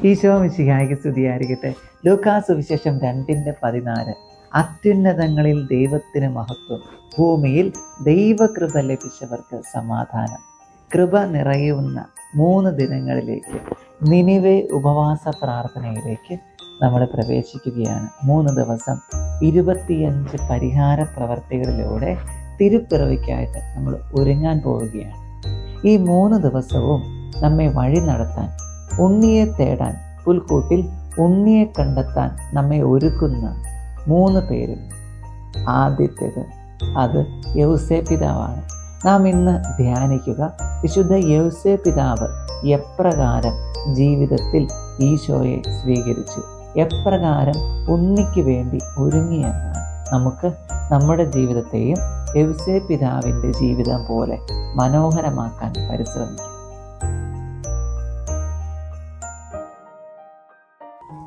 ഈശോ മിശിഹായ്ക്ക് സ്തുതിയായിരിക്കട്ടെ. ലൂക്കാസ് സുവിശേഷം 2:14. അത്യുന്നതങ്ങളിൽ ദൈവത്തിന് മഹത്വം, ഭൂമിയിൽ ദൈവകൃപ ലഭിച്ചവർക്ക് സമാധാനം. കൃപ നിറയുന്ന 3 ദിനങ്ങളിലേക്ക്, നിനിവെ ഉപവാസ പ്രാർത്ഥനയിലേക്ക് നമ്മൾ പ്രവേശിക്കുകയാണ്. 3 ദിവസം 25 പരിഹാര പ്രവർത്തികളിലൂടെ തിരുപ്പിറവിക്കായിട്ട് നമ്മൾ ഒരുങ്ങാൻ പോവുകയാണ്. ഈ 3 ദിവസവും നമ്മെ വഴി നടത്താൻ, ഉണ്ണിയെ തേടാൻ, പുൽക്കൂട്ടിൽ ഉണ്ണിയെ കണ്ടെത്താൻ നമ്മെ ഒരുക്കുന്ന 3 പേരും. ആദ്യത്തേത് അത് യൗസേ പിതാവാണ്. നാം ഇന്ന് ധ്യാനിക്കുക വിശുദ്ധ യൗസേ പിതാവ് എപ്രകാരം ജീവിതത്തിൽ ഈശോയെ സ്വീകരിച്ചു, എപ്രകാരം ഉണ്ണിക്ക് വേണ്ടി ഒരുങ്ങിയെന്നാണ്. നമുക്ക് നമ്മുടെ ജീവിതത്തെയും യൗസേ പിതാവിൻ്റെ ജീവിതം പോലെ മനോഹരമാക്കാൻ പരിശ്രമിക്കാം.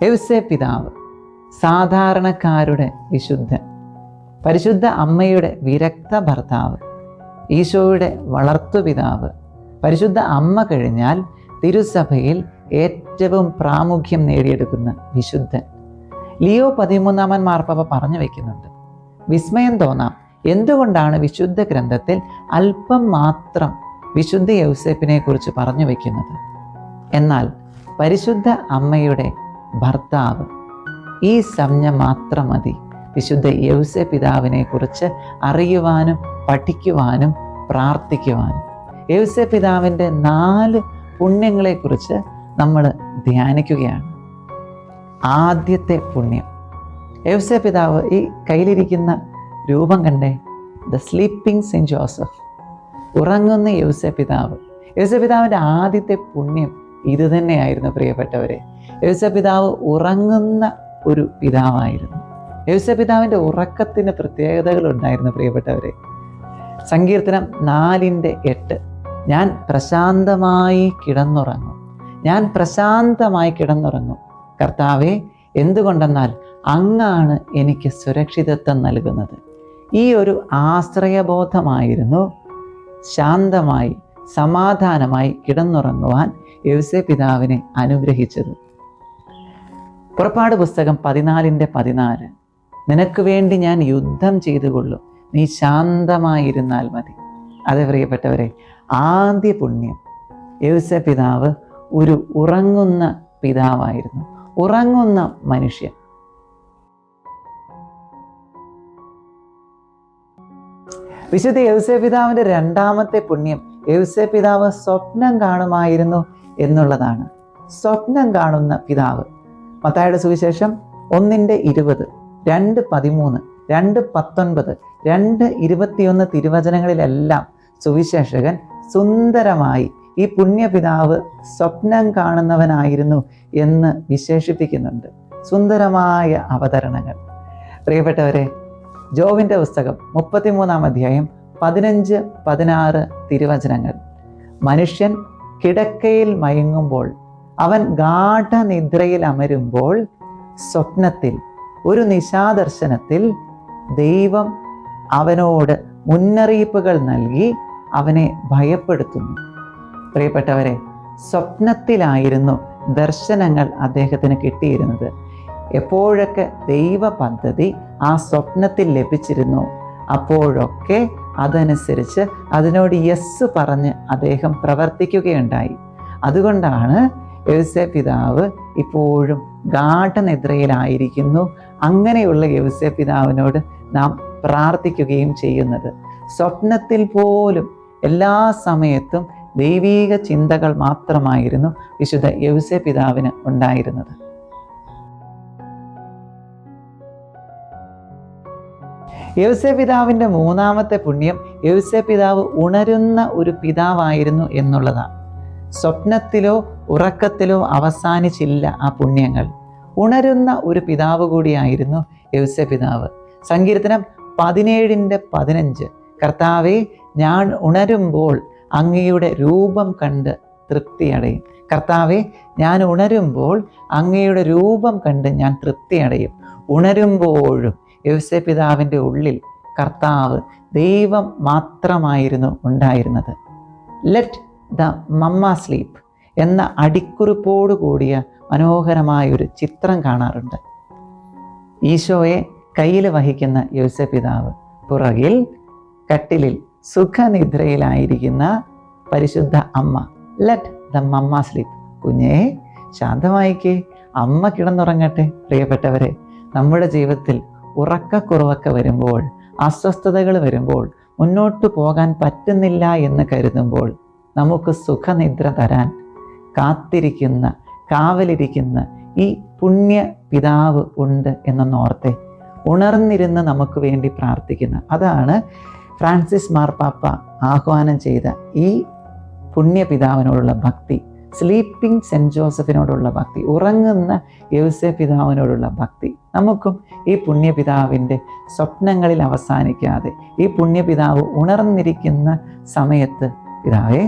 യൗസേ പിതാവ് സാധാരണക്കാരുടെ വിശുദ്ധൻ, പരിശുദ്ധ അമ്മയുടെ വിരക്ത ഭർത്താവ്, ഈശോയുടെ വളർത്തുപിതാവ്. പരിശുദ്ധ അമ്മ കഴിഞ്ഞാൽ തിരുസഭയിൽ ഏറ്റവും പ്രാമുഖ്യം നേടിയെടുക്കുന്ന വിശുദ്ധൻ. ലിയോ 13 മാർപ്പാപ്പ പറഞ്ഞു വയ്ക്കുന്നുണ്ട്, വിസ്മയം തോന്നാം, എന്തുകൊണ്ടാണ് വിശുദ്ധ ഗ്രന്ഥത്തിൽ അല്പം മാത്രം വിശുദ്ധ യൗസേപ്പിനെ കുറിച്ച് പറഞ്ഞു വയ്ക്കുന്നത്? എന്നാൽ പരിശുദ്ധ അമ്മയുടെ ഭർത്താവ്, ഈ സംജ്ഞ മാത്രം മതി വിശുദ്ധ യൗസേ പിതാവിനെ കുറിച്ച് അറിയുവാനും പഠിക്കുവാനും പ്രാർത്ഥിക്കുവാനും. യൗസേ പിതാവിൻ്റെ 4 പുണ്യങ്ങളെക്കുറിച്ച് നമ്മൾ ധ്യാനിക്കുകയാണ്. ആദ്യത്തെ പുണ്യം, യൗസേ പിതാവ്, ഈ കയ്യിലിരിക്കുന്ന രൂപം കണ്ടേ, ദ സ്ലീപ്പിംഗ് സെയിൻറ്റ് ജോസഫ്, ഉറങ്ങുന്ന യൗസേ പിതാവ്. യൗസേ പിതാവിൻ്റെ ആദ്യത്തെ പുണ്യം ഇത് തന്നെയായിരുന്നു പ്രിയപ്പെട്ടവരെ. യൗസേ പിതാവ് ഉറങ്ങുന്ന ഒരു പിതാവായിരുന്നു. യൗസേ പിതാവിൻ്റെ ഉറക്കത്തിന് പ്രത്യേകതകളുണ്ടായിരുന്നു പ്രിയപ്പെട്ടവരെ. സങ്കീർത്തനം 4:8, ഞാൻ പ്രശാന്തമായി കിടന്നുറങ്ങും, ഞാൻ പ്രശാന്തമായി കിടന്നുറങ്ങും കർത്താവേ, എന്തുകൊണ്ടെന്നാൽ അങ്ങാണ് എനിക്ക് സുരക്ഷിതത്വം നൽകുന്നത്. ഈ ഒരു ആശ്രയബോധമായിരുന്നു ശാന്തമായി സമാധാനമായി കിടന്നുറങ്ങുവാൻ യൗസേ പിതാവിനെ അനുഗ്രഹിച്ചത്. പുറപ്പാട് പുസ്തകം 14:14, നിനക്ക് വേണ്ടി ഞാൻ യുദ്ധം ചെയ്തുകൊള്ളും, നീ ശാന്തമായിരുന്നാൽ മതി. അതെ പ്രിയപ്പെട്ടവരെ, ആദ്യ പുണ്യം, യൗസേ പിതാവ് ഒരു ഉറങ്ങുന്ന പിതാവായിരുന്നു, ഉറങ്ങുന്ന മനുഷ്യൻ. വിശുദ്ധ യൗസേ പിതാവിൻ്റെ 2ാമത്തെ പുണ്യം, യൗസേ പിതാവ് സ്വപ്നം കാണുമായിരുന്നു എന്നുള്ളതാണ്. സ്വപ്നം കാണുന്ന പിതാവ്. മത്തായിയുടെ സുവിശേഷം 1:20, 2:13, 2:19, 2:21 തിരുവചനങ്ങളിലെല്ലാം സുവിശേഷകൻ സുന്ദരമായി ഈ പുണ്യപിതാവ് സ്വപ്നം കാണുന്നവനായിരുന്നു എന്ന് വിശേഷിപ്പിക്കുന്നുണ്ട്. സുന്ദരമായ അവതരണങ്ങൾ. പ്രിയപ്പെട്ടവരെ, ജോബിൻ്റെ പുസ്തകം 33-ാം അധ്യായം 15-16 തിരുവചനങ്ങൾ. മനുഷ്യൻ കിടക്കയിൽ മയങ്ങുമ്പോൾ, അവൻ ഗാഠനിദ്രയിൽ അമരുമ്പോൾ, സ്വപ്നത്തിൽ, ഒരു നിശാദർശനത്തിൽ ദൈവം അവനോട് മുന്നറിയിപ്പുകൾ നൽകി അവനെ ഭയപ്പെടുത്തുന്നു. പ്രിയപ്പെട്ടവരെ, സ്വപ്നത്തിലായിരുന്നു ദർശനങ്ങൾ അദ്ദേഹത്തിന് കിട്ടിയിരുന്നത്. എപ്പോഴൊക്കെ ദൈവ പദ്ധതി ആ സ്വപ്നത്തിൽ ലഭിച്ചിരുന്നു, അപ്പോഴൊക്കെ അതനുസരിച്ച് അതിനോട് യെസ് പറഞ്ഞ് അദ്ദേഹം പ്രവർത്തിക്കുകയുണ്ടായി. അതുകൊണ്ടാണ് യൗസേ പിതാവ് ഇപ്പോഴും ഗാഠനിദ്രയിലായിരിക്കുന്നു. അങ്ങനെയുള്ള യൗസേ പിതാവിനോട് നാം പ്രാർത്ഥിക്കുകയും ചെയ്യുന്നത്. സ്വപ്നത്തിൽ പോലും എല്ലാ സമയത്തും ദൈവീക ചിന്തകൾ മാത്രമായിരുന്നു വിശുദ്ധ യൗസേ പിതാവിന് ഉണ്ടായിരുന്നത്. യൗസേ പിതാവിൻ്റെ 3ാമത്തെ പുണ്യം, യൗസേ പിതാവ് ഉണരുന്ന ഒരു പിതാവായിരുന്നു എന്നുള്ളതാണ്. സ്വപ്നത്തിലോ ഉറക്കത്തിലോ അവസാനിച്ചില്ല ആ പുണ്യങ്ങൾ. ഉണരുന്ന ഒരു പിതാവ് കൂടിയായിരുന്നു യൗസേ പിതാവ്. സങ്കീർത്തനം 17:15, കർത്താവേ, ഞാൻ ഉണരുമ്പോൾ അങ്ങയുടെ രൂപം കണ്ട് തൃപ്തിയടയും. കർത്താവേ, ഞാൻ ഉണരുമ്പോൾ അങ്ങയുടെ രൂപം കണ്ട് ഞാൻ തൃപ്തിയടയും. ഉണരുമ്പോഴും യൗസേ പിതാവിൻ്റെ ഉള്ളിൽ കർത്താവ്, ദൈവം മാത്രമായിരുന്നു ഉണ്ടായിരുന്നത്. ലെറ്റ് ദ മമ്മ സ്ലീപ്പ് എന്ന അടിക്കുറിപ്പോടു കൂടിയ മനോഹരമായൊരു ചിത്രം കാണാറുണ്ട്. ഈശോയെ കയ്യിൽ വഹിക്കുന്ന യോസേപ്പ് പിതാവ്, പുറകിൽ കട്ടിലിൽ സുഖനിദ്രയിലായിരിക്കുന്ന പരിശുദ്ധ അമ്മ. Let the mamma sleep. കുഞ്ഞേ ശാന്തമായിക്കേ, അമ്മ കിടന്നുറങ്ങട്ടെ. പ്രിയപ്പെട്ടവരെ, നമ്മുടെ ജീവിതത്തിൽ ഉറക്കക്കുറവൊക്കെ വരുമ്പോൾ, അസ്വസ്ഥതകൾ വരുമ്പോൾ, മുന്നോട്ട് പോകാൻ പറ്റുന്നില്ല എന്ന് കരുതുമ്പോൾ നമുക്ക് സുഖനിദ്ര തരാൻ കാത്തിരിക്കുന്ന, കാവലിരിക്കുന്ന ഈ പുണ്യ പിതാവ് ഉണ്ട് എന്നോർത്തെ ഉണർന്നിരുന്ന് നമുക്ക് വേണ്ടി പ്രാർത്ഥിക്കുന്ന, അതാണ് ഫ്രാൻസിസ് മാർപ്പാപ്പ ആഹ്വാനം ചെയ്ത ഈ പുണ്യപിതാവിനോടുള്ള ഭക്തി, സ്ലീപ്പിംഗ് സെൻറ്റ് ജോസഫിനോടുള്ള ഭക്തി, ഉറങ്ങുന്ന യോസേപ്പ് പിതാവിനോടുള്ള ഭക്തി. നമുക്കും ഈ പുണ്യപിതാവിൻ്റെ സ്വപ്നങ്ങളിൽ അവസാനിക്കാതെ ഈ പുണ്യപിതാവ് ഉണർന്നിരിക്കുന്ന സമയത്ത്, പിതാവേ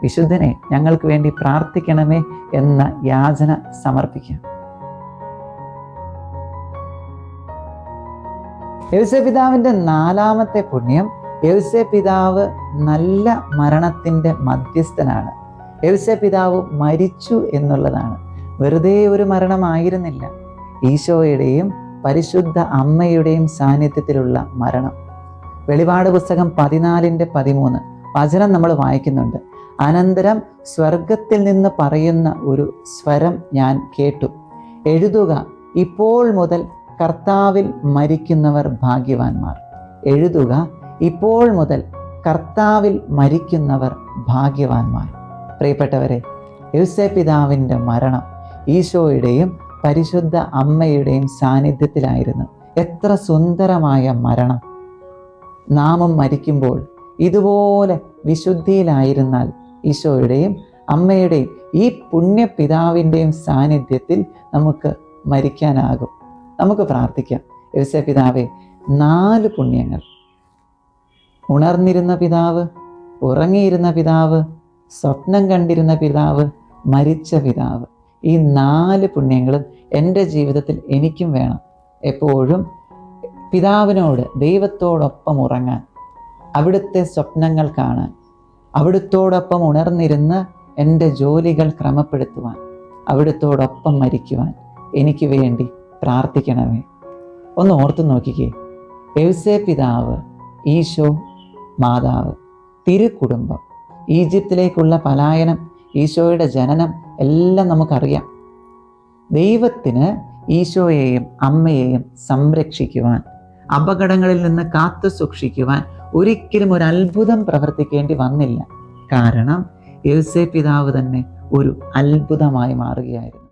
വിശുദ്ധനെ ഞങ്ങൾക്ക് വേണ്ടി പ്രാർത്ഥിക്കണമേ എന്ന യാചന സമർപ്പിക്കാം. യോസേപ്പ് പിതാവിൻ്റെ 4ാമത്തെ പുണ്യം, യോസേപ്പ് പിതാവ് നല്ല മരണത്തിൻ്റെ മധ്യസ്ഥനാണ്. യോസേപ്പ് പിതാവ് മരിച്ചു എന്നുള്ളതാണ്. വെറുതെ ഒരു മരണമായിരുന്നില്ല, ഈശോയുടെയും പരിശുദ്ധ അമ്മയുടെയും സാന്നിധ്യത്തിലുള്ള മരണം. വെളിപാട് പുസ്തകം 14:13 വചനം നമ്മൾ വായിക്കുന്നുണ്ട്. അനന്തരം സ്വർഗത്തിൽ നിന്ന് പറയുന്ന ഒരു സ്വരം ഞാൻ കേട്ടു, എഴുതുക, ഇപ്പോൾ മുതൽ കർത്താവിൽ മരിക്കുന്നവർ ഭാഗ്യവാന്മാർ. എഴുതുക, ഇപ്പോൾ മുതൽ കർത്താവിൽ മരിക്കുന്നവർ ഭാഗ്യവാന്മാർ. പ്രിയപ്പെട്ടവരെ, യോസേപ്പ് പിതാവിൻ്റെ മരണം ഈശോയുടെയും പരിശുദ്ധ അമ്മയുടെയും സാന്നിധ്യത്തിലായിരുന്നു. എത്ര സുന്ദരമായ മരണം! നാമും മരിക്കുമ്പോൾ ഇതുപോലെ വിശുദ്ധിയിലായിരുന്നാൽ ഈശോയുടെയും അമ്മയുടെയും ഈ പുണ്യപിതാവിൻ്റെയും സാന്നിധ്യത്തിൽ നമുക്ക് മരിക്കാനാകും. നമുക്ക് പ്രാർത്ഥിക്കാം. യോസേപ്പ് പിതാവേ, 4 പുണ്യങ്ങൾ, ഉണർന്നിരുന്ന പിതാവ്, ഉറങ്ങിയിരുന്ന പിതാവ്, സ്വപ്നം കണ്ടിരുന്ന പിതാവ്, മരിച്ച പിതാവ്, ഈ 4 പുണ്യങ്ങളും എൻ്റെ ജീവിതത്തിൽ എനിക്കും വേണം. എപ്പോഴും പിതാവിനോട്, ദൈവത്തോടൊപ്പം ഉറങ്ങാൻ, അവിടുത്തെ സ്വപ്നങ്ങൾ കാണാൻ, അവിടുത്തോടൊപ്പം ഉണർന്നിരുന്ന് എൻ്റെ ജോലികൾ ക്രമപ്പെടുത്തുവാൻ, അവിടുത്തോടൊപ്പം മരിക്കുവാൻ എനിക്ക് വേണ്ടി പ്രാർത്ഥിക്കണമേ. ഒന്ന് ഓർത്തു നോക്കിക്കേ, യോസേപ്പ് പിതാവ്, ഈശോ, മാതാവ്, തിരുക്കുടുംബം, ഈജിപ്തിലേക്കുള്ള പലായനം, ഈശോയുടെ ജനനം എല്ലാം നമുക്കറിയാം. ദൈവത്തിന് ഈശോയെയും അമ്മയെയും സംരക്ഷിക്കുവാൻ, അപകടങ്ങളിൽ നിന്ന് കാത്തു സൂക്ഷിക്കുവാൻ ഒരിക്കലും ഒരു അത്ഭുതം പ്രവർത്തിക്കേണ്ടി വന്നില്ല. കാരണം യോസേപ്പ് പിതാവ് തന്നെ ഒരു അത്ഭുതമായി മാറുകയായിരുന്നു.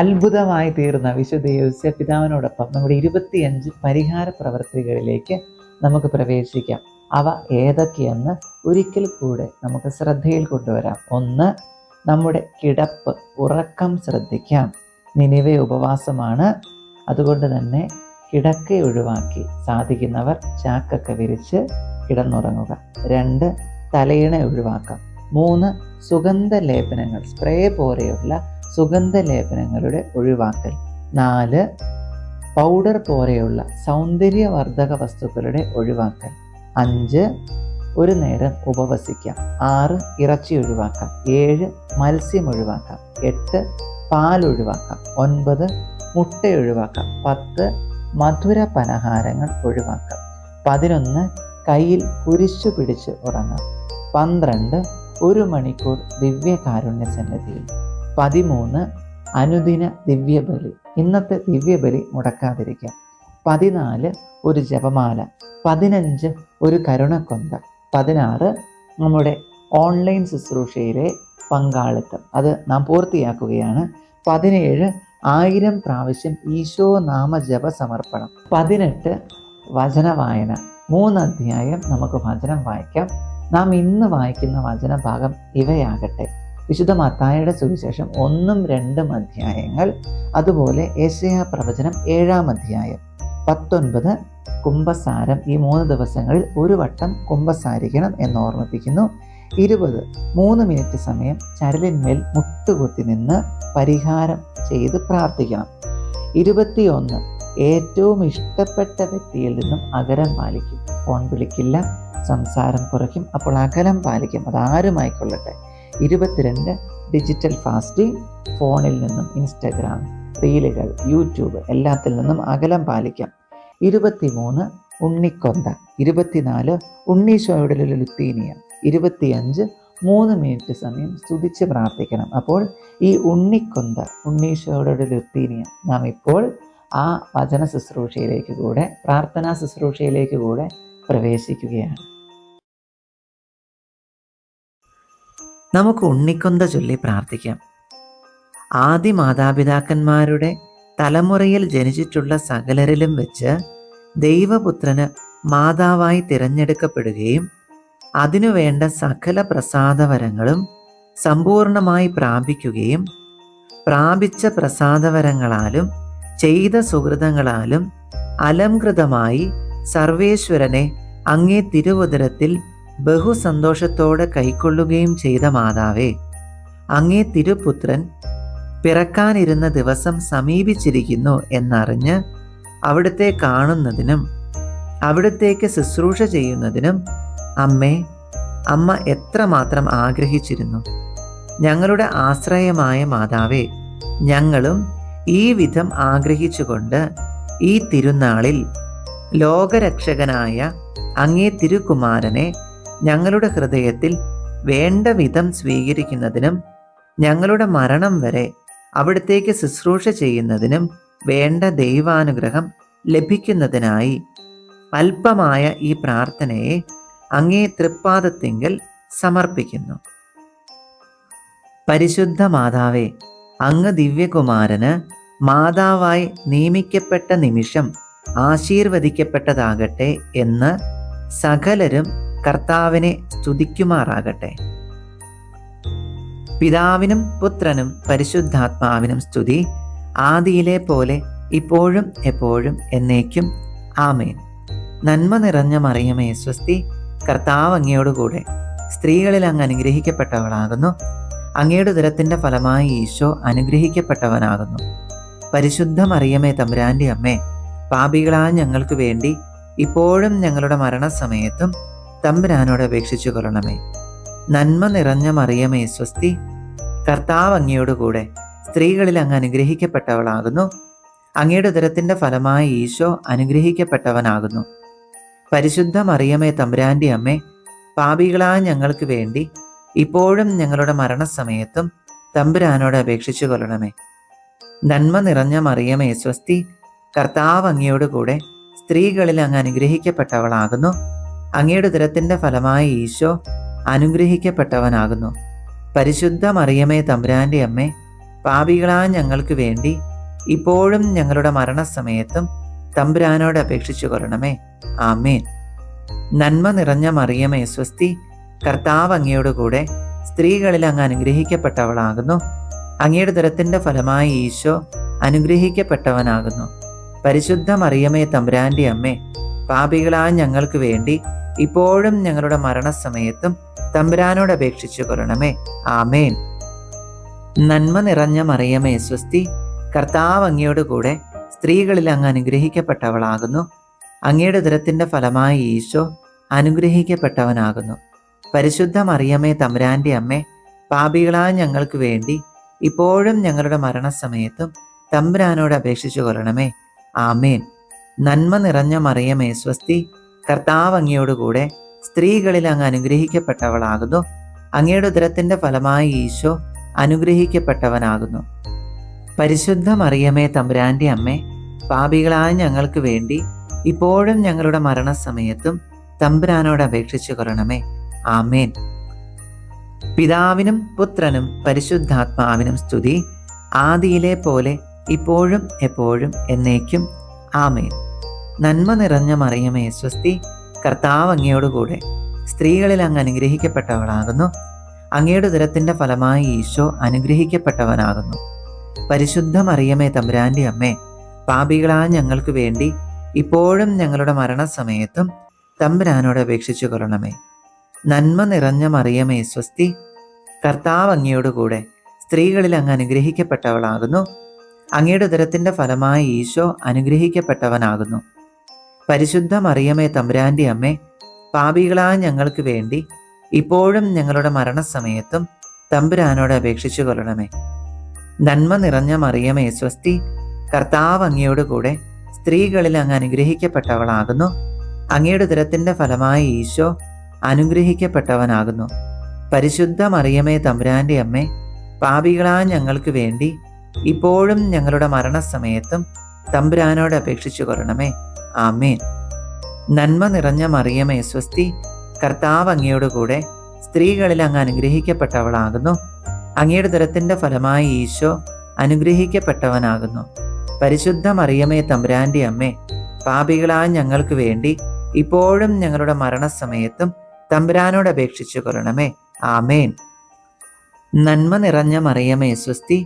അത്ഭുതമായി തീർന്ന വിശുദ്ധ യോസേപ്പ് പിതാവിനോടൊപ്പം നമ്മുടെ 25 പരിഹാര പ്രവർത്തികളിലേക്ക് നമുക്ക് പ്രവേശിക്കാം. അവ ഏതൊക്കെയെന്ന് ഒരിക്കൽ കൂടെ നമുക്ക് ശ്രദ്ധയിൽ കൊണ്ടുവരാം. 1, നമ്മുടെ കിടപ്പ്, ഉറക്കം ശ്രദ്ധിക്കാം. നിനിവെ ഉപവാസമാണ്, അതുകൊണ്ട് തന്നെ കിടക്ക ഒഴിവാക്കി സാധിക്കുന്നവർ ചാക്കൊക്കെ വിരിച്ച് കിടന്നുറങ്ങുക. 2, തലയിണ ഒഴിവാക്കാം. 3, സുഗന്ധ ലേപനങ്ങൾ, സ്പ്രേ പോലെയുള്ള സുഗന്ധ ലേപനങ്ങളുടെ ഒഴിവാക്കൽ. 4, പൗഡർ പോലെയുള്ള സൗന്ദര്യവർദ്ധക വസ്തുക്കളുടെ ഒഴിവാക്കൽ. 5, ഒരു നേരം ഉപവസിക്കാം. 6, ഇറച്ചി ഒഴിവാക്കാം. 7, മത്സ്യം ഒഴിവാക്കാം. 8, പാൽ ഒഴിവാക്കാം. 9, മുട്ട ഒഴിവാക്കാം. 10, മധുര പലഹാരങ്ങൾ ഒഴിവാക്കാം. 11, കയ്യിൽ കുരിശു പിടിച്ച് ഉറങ്ങാം. 12, 1 മണിക്കൂർ ദിവ്യകാരുണ്യ സന്നിധിയിൽ. 13, അനുദിന ദിവ്യബലി, ഇന്നത്തെ ദിവ്യബലി മുടക്കാതിരിക്കാം. 14, ഒരു ജപമാല. 15, ഒരു കരുണക്കൊന്ത. 16, നമ്മുടെ ഓൺലൈൻ ശുശ്രൂഷയിലെ പങ്കാളിത്തം, അത് നാം പൂർത്തിയാക്കുകയാണ്. 17, 1000 പ്രാവശ്യം ഈശോ നാമ ജപ സമർപ്പണം. 18, വചന വായന. 3 അധ്യായം നമുക്ക് വചനം വായിക്കാം. നാം ഇന്ന് വായിക്കുന്ന വചനഭാഗം ഇവയാകട്ടെ: വിശുദ്ധ മത്തായിയുടെ സുവിശേഷം 1, 2 അധ്യായങ്ങൾ, അതുപോലെ യെശയ്യാ പ്രവചനം 7-ാം അധ്യായം. 19, കുംഭസാരം. ഈ 3 ദിവസങ്ങളിൽ 1 വട്ടം കുംഭസാരിക്കണം എന്ന് ഓർമ്മിപ്പിക്കുന്നു. 20, 3 മിനിറ്റ് സമയം ചരലിന്മേൽ മുട്ടുകുത്തി നിന്ന് പരിഹാരം ചെയ്ത് പ്രാർത്ഥിക്കണം. 21, ഏറ്റവും ഇഷ്ടപ്പെട്ട വ്യക്തിയിൽ നിന്നും അകലം പാലിക്കും. ഫോൺ വിളിക്കില്ല, സംസാരം കുറയ്ക്കും, അപ്പോൾ അകലം പാലിക്കും, അതാരുമായിക്കൊള്ളട്ടെ. 22, ഡിജിറ്റൽ ഫാസ്റ്റിംഗ്, ഫോണിൽ നിന്നും ഇൻസ്റ്റഗ്രാം, റീലുകൾ, യൂട്യൂബ് എല്ലാത്തിൽ നിന്നും അകലം പാലിക്കാം. 23 ഉണ്ണിക്കൊന്ത, 24 ഉണ്ണീശോയുടെ ലുത്തീനിയ, 25 3 മിനിറ്റ് സമയം സ്തുതിച്ച് പ്രാർത്ഥിക്കണം. അപ്പോൾ ഈ ഉണ്ണിക്കൊന്ത, ഉണ്ണീശോയുടെ ലുത്തീനിയ നാം ഇപ്പോൾ ആ വചന ശുശ്രൂഷയിലേക്ക് കൂടെ, പ്രാർത്ഥനാ ശുശ്രൂഷയിലേക്ക് കൂടെ പ്രവേശിക്കുകയാണ്. നമുക്ക് ഉണ്ണിക്കൊന്ത ചൊല്ലി പ്രാർത്ഥിക്കാം. ആദി മാതാപിതാക്കന്മാരുടെ തലമുറയിൽ ജനിച്ചിട്ടുള്ള സകലരിലും വെച്ച് ദൈവപുത്രന് മാതാവായി തിരഞ്ഞെടുക്കപ്പെടുകയും അതിനുവേണ്ട സകല പ്രസാദവരങ്ങളും സമ്പൂർണമായി പ്രാപിക്കുകയും പ്രാപിച്ച പ്രസാദവരങ്ങളാലും ചെയ്ത സുഹൃതങ്ങളാലും അലംകൃതമായി സർവേശ്വരനെ അങ്ങേ തിരുവുദരത്തിൽ ബഹുസന്തോഷത്തോടെ കൈക്കൊള്ളുകയും ചെയ്ത മാതാവേ, അങ്ങേ തിരുപുത്രൻ പിറക്കാനിരുന്ന ദിവസം സമീപിച്ചിരിക്കുന്നു എന്നറിഞ്ഞ് അവിടുത്തെ കാണുന്നതിനും അവിടുത്തേക്ക് ശുശ്രൂഷ ചെയ്യുന്നതിനും അമ്മ എത്രമാത്രം ആഗ്രഹിച്ചിരുന്നു. ഞങ്ങളുടെ ആശ്രയമായ മാതാവേ, ഞങ്ങളും ഈ വിധം ആഗ്രഹിച്ചുകൊണ്ട് ഈ തിരുനാളിൽ ലോകരക്ഷകനായ അങ്ങേ തിരുകുമാരനെ ഞങ്ങളുടെ ഹൃദയത്തിൽ വേണ്ട വിധം സ്വീകരിക്കുന്നതിനും ഞങ്ങളുടെ മരണം വരെ അവിടത്തേക്ക് ശുശ്രൂഷ ചെയ്യുന്നതിനും വേണ്ട ദൈവാനുഗ്രഹം ലഭിക്കുന്നതിനായി അല്പമായ ഈ പ്രാർത്ഥനയെ അങ്ങേ തൃപ്പാദത്തിങ്കൽ സമർപ്പിക്കുന്നു. പരിശുദ്ധ മാതാവേ, അങ്ങ് ദിവ്യകുമാരന് മാതാവായി നിയമിക്കപ്പെട്ട നിമിഷം ആശീർവദിക്കപ്പെട്ടതാകട്ടെ എന്ന് സകലരും കർത്താവിനെ സ്തുതിക്കുമാറാകട്ടെ. പിതാവിനും പുത്രനും പരിശുദ്ധാത്മാവിനും സ്തുതി, ആദിയിലെ പോലെ ഇപ്പോഴും എപ്പോഴും എന്നേക്കും. ആമേൻ. നന്മ നിറഞ്ഞ മറിയമേ സ്വസ്തി, കർത്താവ് അങ്ങയോടുകൂടെ സ്ത്രീകളിൽ അങ്ങ് അനുഗ്രഹിക്കപ്പെട്ടവളാകുന്നു. അങ്ങയുടെ ഉദരത്തിൻ്റെ ഫലമായി ഈശോ അനുഗ്രഹിക്കപ്പെട്ടവനാകുന്നു. പരിശുദ്ധ മറിയമേ തമ്പുരാൻ്റെ അമ്മേ, പാപികളായ ഞങ്ങൾക്ക് വേണ്ടി ഇപ്പോഴും ഞങ്ങളുടെ മരണസമയത്തും തമ്പുരാനോട് അപേക്ഷിച്ചു കൊള്ളണമേ. നന്മ നിറഞ്ഞ മറിയമേ സ്വസ്തി, കർത്താവ് അങ്ങയോടുകൂടെ സ്ത്രീകളിൽ അങ്ങ് അനുഗ്രഹിക്കപ്പെട്ടവളാകുന്നു. അങ്ങയുടെ ഉദരത്തിൻ്റെ ഫലമായി ഈശോ അനുഗ്രഹിക്കപ്പെട്ടവനാകുന്നു. പരിശുദ്ധ മറിയമേ തമ്പുരാൻ്റെ അമ്മേ, പാപികളായ ഞങ്ങൾക്ക് വേണ്ടി ഇപ്പോഴും ഞങ്ങളുടെ മരണസമയത്തും തമ്പുരാനോട് അപേക്ഷിച്ചു കൊള്ളണമേ. നന്മ നിറഞ്ഞ മറിയമേ സ്വസ്തി, കർത്താവ് അങ്ങയോടുകൂടെ സ്ത്രീകളിൽ അങ്ങ് അനുഗ്രഹിക്കപ്പെട്ടവളാകുന്നു. അങ്ങയുടെ ഉദരത്തിൻ്റെ ഫലമായി ഈശോ അനുഗ്രഹിക്കപ്പെട്ടവനാകുന്നു. പരിശുദ്ധ മറിയമേ തമ്പുരാൻ്റെ അമ്മേ, പാപികളായ ഞങ്ങൾക്ക് വേണ്ടി ഇപ്പോഴും ഞങ്ങളുടെ മരണസമയത്തും തമ്പുരാനോട് അപേക്ഷിച്ചു കൊള്ളണമേ. ആമേൻ. നന്മ നിറഞ്ഞ മറിയമേ സ്വസ്തി, കർത്താവ് അങ്ങയോടുകൂടെ സ്ത്രീകളിൽ അങ്ങ് അനുഗ്രഹിക്കപ്പെട്ടവളാകുന്നു. അങ്ങയുടെ ഉദരത്തിൻ്റെ ഫലമായി ഈശോ അനുഗ്രഹിക്കപ്പെട്ടവനാകുന്നു. പരിശുദ്ധ മറിയമേ തമ്പുരാൻ്റെ അമ്മേ, പാപികളായ ഞങ്ങൾക്ക് വേണ്ടി ഇപ്പോഴും ഞങ്ങളുടെ മരണസമയത്തും തമ്പുരാനോട് അപേക്ഷിച്ചു കൊള്ളണമേ. ആമേൻ. നന്മ നിറഞ്ഞ മറിയമേ സ്വസ്തി, കർത്താവ് അങ്ങയോടുകൂടെ സ്ത്രീകളിൽ അങ്ങ് അനുഗ്രഹിക്കപ്പെട്ടവളാകുന്നു. അങ്ങയുടെ ഉദരത്തിൻ്റെ ഫലമായി ഈശോ അനുഗ്രഹിക്കപ്പെട്ടവനാകുന്നു. പരിശുദ്ധ മറിയമേ തമ്പുരാൻ്റെ അമ്മേ, പാപികളായ ഞങ്ങൾക്ക് വേണ്ടി ഇപ്പോഴും ഞങ്ങളുടെ മരണസമയത്തും തമ്പുരാനോട് അപേക്ഷിച്ചു കൊള്ളണമേ. ആമേൻ. നന്മ നിറഞ്ഞ മറിയമേ സ്വസ്തി, കർത്താവ് അങ്ങയോടുകൂടെ സ്ത്രീകളിൽ അങ്ങ് അനുഗ്രഹിക്കപ്പെട്ടവളാകുന്നു. അങ്ങയുടെ ഉദരത്തിൻ്റെ ഫലമായി ഈശോ അനുഗ്രഹിക്കപ്പെട്ടവനാകുന്നു. പരിശുദ്ധ മറിയമേ തമ്പുരാൻ്റെ അമ്മേ, പാപികളായ ഞങ്ങൾക്ക് വേണ്ടി ഇപ്പോഴും ഞങ്ങളുടെ മരണസമയത്തും തമ്പുരാനോട് അപേക്ഷിച്ചു കൊള്ളണമേ. ആമേൻ. പിതാവിനും പുത്രനും പരിശുദ്ധാത്മാവിനും സ്തുതി, ആദിയിലെ പോലെ ഇപ്പോഴും എപ്പോഴും എന്നേക്കും. ആമേൻ. നന്മ നിറഞ്ഞ മറിയമേ സ്വസ്തി, കർത്താവ് അങ്ങയോടുകൂടെ സ്ത്രീകളിൽ അങ്ങ് അനുഗ്രഹിക്കപ്പെട്ടവളാകുന്നു. അങ്ങയുടെ ഉദരത്തിൻ്റെ ഫലമായി ഈശോ അനുഗ്രഹിക്കപ്പെട്ടവനാകുന്നു. പരിശുദ്ധ മറിയമേ തമ്പുരാൻ്റെ അമ്മേ, പാപികളായ ഞങ്ങൾക്ക് വേണ്ടി ഇപ്പോഴും ഞങ്ങളുടെ മരണസമയത്തും തമ്പുരാനോട് അപേക്ഷിച്ചു കൊള്ളണമേ. നന്മ നിറഞ്ഞ മറിയമേ സ്വസ്തി, കർത്താവ് അങ്ങയോടുകൂടെ സ്ത്രീകളിൽ അങ്ങ് അനുഗ്രഹിക്കപ്പെട്ടവളാകുന്നു. അങ്ങയുടെ ഉദരത്തിൻ്റെ ഫലമായി ഈശോ അനുഗ്രഹിക്കപ്പെട്ടവനാകുന്നു. പരിശുദ്ധ മറിയമേ തമ്പുരാൻ്റെ അമ്മേ, പാപികളായ ഞങ്ങൾക്ക് വേണ്ടി ഇപ്പോഴും ഞങ്ങളുടെ മരണസമയത്തും തമ്പുരാനോട് അപേക്ഷിച്ചു കൊള്ളണമേ. നന്മ നിറഞ്ഞ മറിയമേ സ്വസ്തി, കർത്താവ് അങ്ങയോട് കൂടെ സ്ത്രീകളിൽ അങ്ങ് അനുഗ്രഹിക്കപ്പെട്ടവളാകുന്നു. അങ്ങയുടെ ഉദരത്തിൻ്റെ ഫലമായി ഈശോ അനുഗ്രഹിക്കപ്പെട്ടവനാകുന്നു. പരിശുദ്ധ മറിയമേ തമ്പുരാൻ്റെ അമ്മേ, പാപികളായ ഞങ്ങൾക്ക് വേണ്ടി ഇപ്പോഴും ഞങ്ങളുടെ മരണസമയത്തും തമ്പുരാനോട് അപേക്ഷിച്ചു കൊള്ളണമേ. ആമേൻ. നന്മ നിറഞ്ഞ മറിയമേ സ്വസ്തി, കർത്താവ് അങ്ങയോട് കൂടെ സ്ത്രീകളിൽ അങ്ങ് അനുഗ്രഹിക്കപ്പെട്ടവളാകുന്നു. അങ്ങയുടെ ഉദരത്തിൻ്റെ ഫലമായി ഈശോ അനുഗ്രഹിക്കപ്പെട്ടവനാകുന്നു. പരിശുദ്ധ മറിയമേ തമ്പുരാൻ്റെ അമ്മേ, പാപികളായ ഞങ്ങൾക്ക് വേണ്ടി ഇപ്പോഴും ഞങ്ങളുടെ മരണസമയത്തും തമ്പുരാനോട് അപേക്ഷിച്ചു കൊള്ളണമേ. ആമേൻ. നന്മ നിറഞ്ഞ മറിയമേ സ്വസ്തി,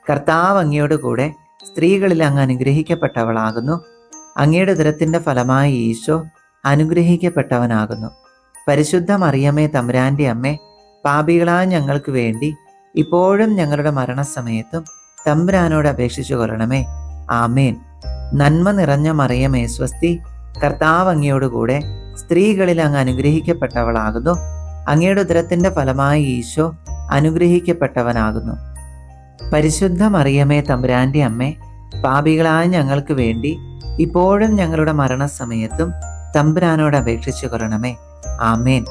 കർത്താവ് അങ്ങയോട് കൂടെ സ്ത്രീകളിൽ അങ്ങ് അനുഗ്രഹിക്കപ്പെട്ടവളാകുന്നു. അങ്ങയുടെ ഉദരത്തിൻ്റെ ഫലമായി ഈശോ അനുഗ്രഹിക്കപ്പെട്ടവനാകുന്നു. പരിശുദ്ധ മറിയമേ തമ്പുരാൻ്റെ അമ്മേ, പാപികളായ ഞങ്ങൾക്ക് വേണ്ടി ഇപ്പോഴും ഞങ്ങളുടെ മരണസമയത്തും തമ്പുരാനോട് അപേക്ഷിച്ചു കൊള്ളണമേ. ആമേൻ. നന്മ നിറഞ്ഞ മറിയമേ സ്വസ്തി, കർത്താവ് അങ്ങയോട് കൂടെ സ്ത്രീകളിൽ അങ്ങ് അനുഗ്രഹിക്കപ്പെട്ടവളാകുന്നു. അങ്ങയുടെ ഉദരത്തിൻ്റെ ഫലമായി ഈശോ അനുഗ്രഹിക്കപ്പെട്ടവനാകുന്നു. പരിശുദ്ധ മറിയമേ തമ്പുരാൻ്റെ അമ്മേ, പാപികളായ ഞങ്ങൾക്ക് വേണ്ടി ഇപ്പോഴും ഞങ്ങളുടെ മരണസമയത്തും തമ്പുരാനോട് അപേക്ഷിച്ചു കൊള്ളണമേ. ആമേൻ.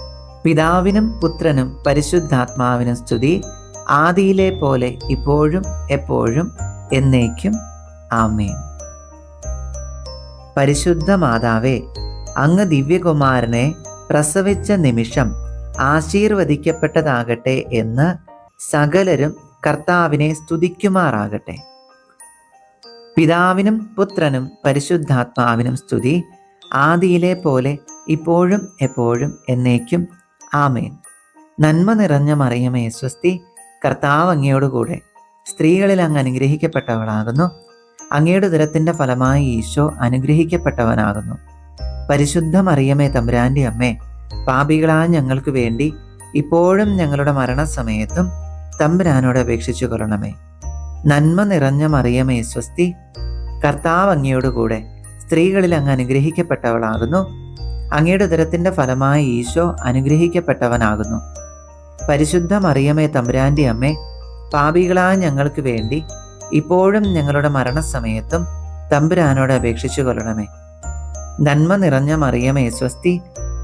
പിതാവിനും പുത്രനും പരിശുദ്ധാത്മാവിനും സ്തുതി, ആദിയിലെ പോലെ ഇപ്പോഴും എപ്പോഴും എന്നേക്കും. ആമേൻ. പരിശുദ്ധ മാതാവേ, അങ്ങ് ദിവ്യകുമാരനെ പ്രസവിച്ച നിമിഷം ആശീർവദിക്കപ്പെട്ടതാകട്ടെ എന്ന് സകലരും കർത്താവിനെ സ്തുതിക്കുമാറാകട്ടെ. പിതാവിനും പുത്രനും പരിശുദ്ധാത്മാവിനും സ്തുതി, ആദിയിലെ പോലെ ഇപ്പോഴും എപ്പോഴും എന്നേക്കും. ആമേൻ. നന്മ നിറഞ്ഞ മറിയമേ സ്വസ്തി, കർത്താവ് അങ്ങയോടുകൂടെ സ്ത്രീകളിൽ അങ്ങ് അനുഗ്രഹിക്കപ്പെട്ടവളാകുന്നു. അങ്ങയുടെ ഉദരത്തിൻ്റെ ഫലമായി ഈശോ അനുഗ്രഹിക്കപ്പെട്ടവനാകുന്നു. പരിശുദ്ധ മറിയമേ തമ്പുരാൻ്റെ അമ്മേ, പാപികളായ ഞങ്ങൾക്ക് വേണ്ടി ഇപ്പോഴും ഞങ്ങളുടെ മരണസമയത്തും തമ്പുരാനോട് അപേക്ഷിച്ചു കൊള്ളണമേ. നന്മ നിറഞ്ഞ മറിയമേ സ്വസ്തി, കർത്താവ് അങ്ങയോടുകൂടെ സ്ത്രീകളിൽ അങ്ങ് അനുഗ്രഹിക്കപ്പെട്ടവളാകുന്നു. അങ്ങയുടെ ഉദരത്തിൻ്റെ ഫലമായി ഈശോ അനുഗ്രഹിക്കപ്പെട്ടവനാകുന്നു. പരിശുദ്ധ മറിയമേ തമ്പുരാൻ്റെ അമ്മേ, പാപികളായ ഞങ്ങൾക്ക് വേണ്ടി ഇപ്പോഴും ഞങ്ങളുടെ മരണസമയത്തും തമ്പുരാനോട് അപേക്ഷിച്ചു കൊള്ളണമേ. നന്മ നിറഞ്ഞ മറിയമേ സ്വസ്തി,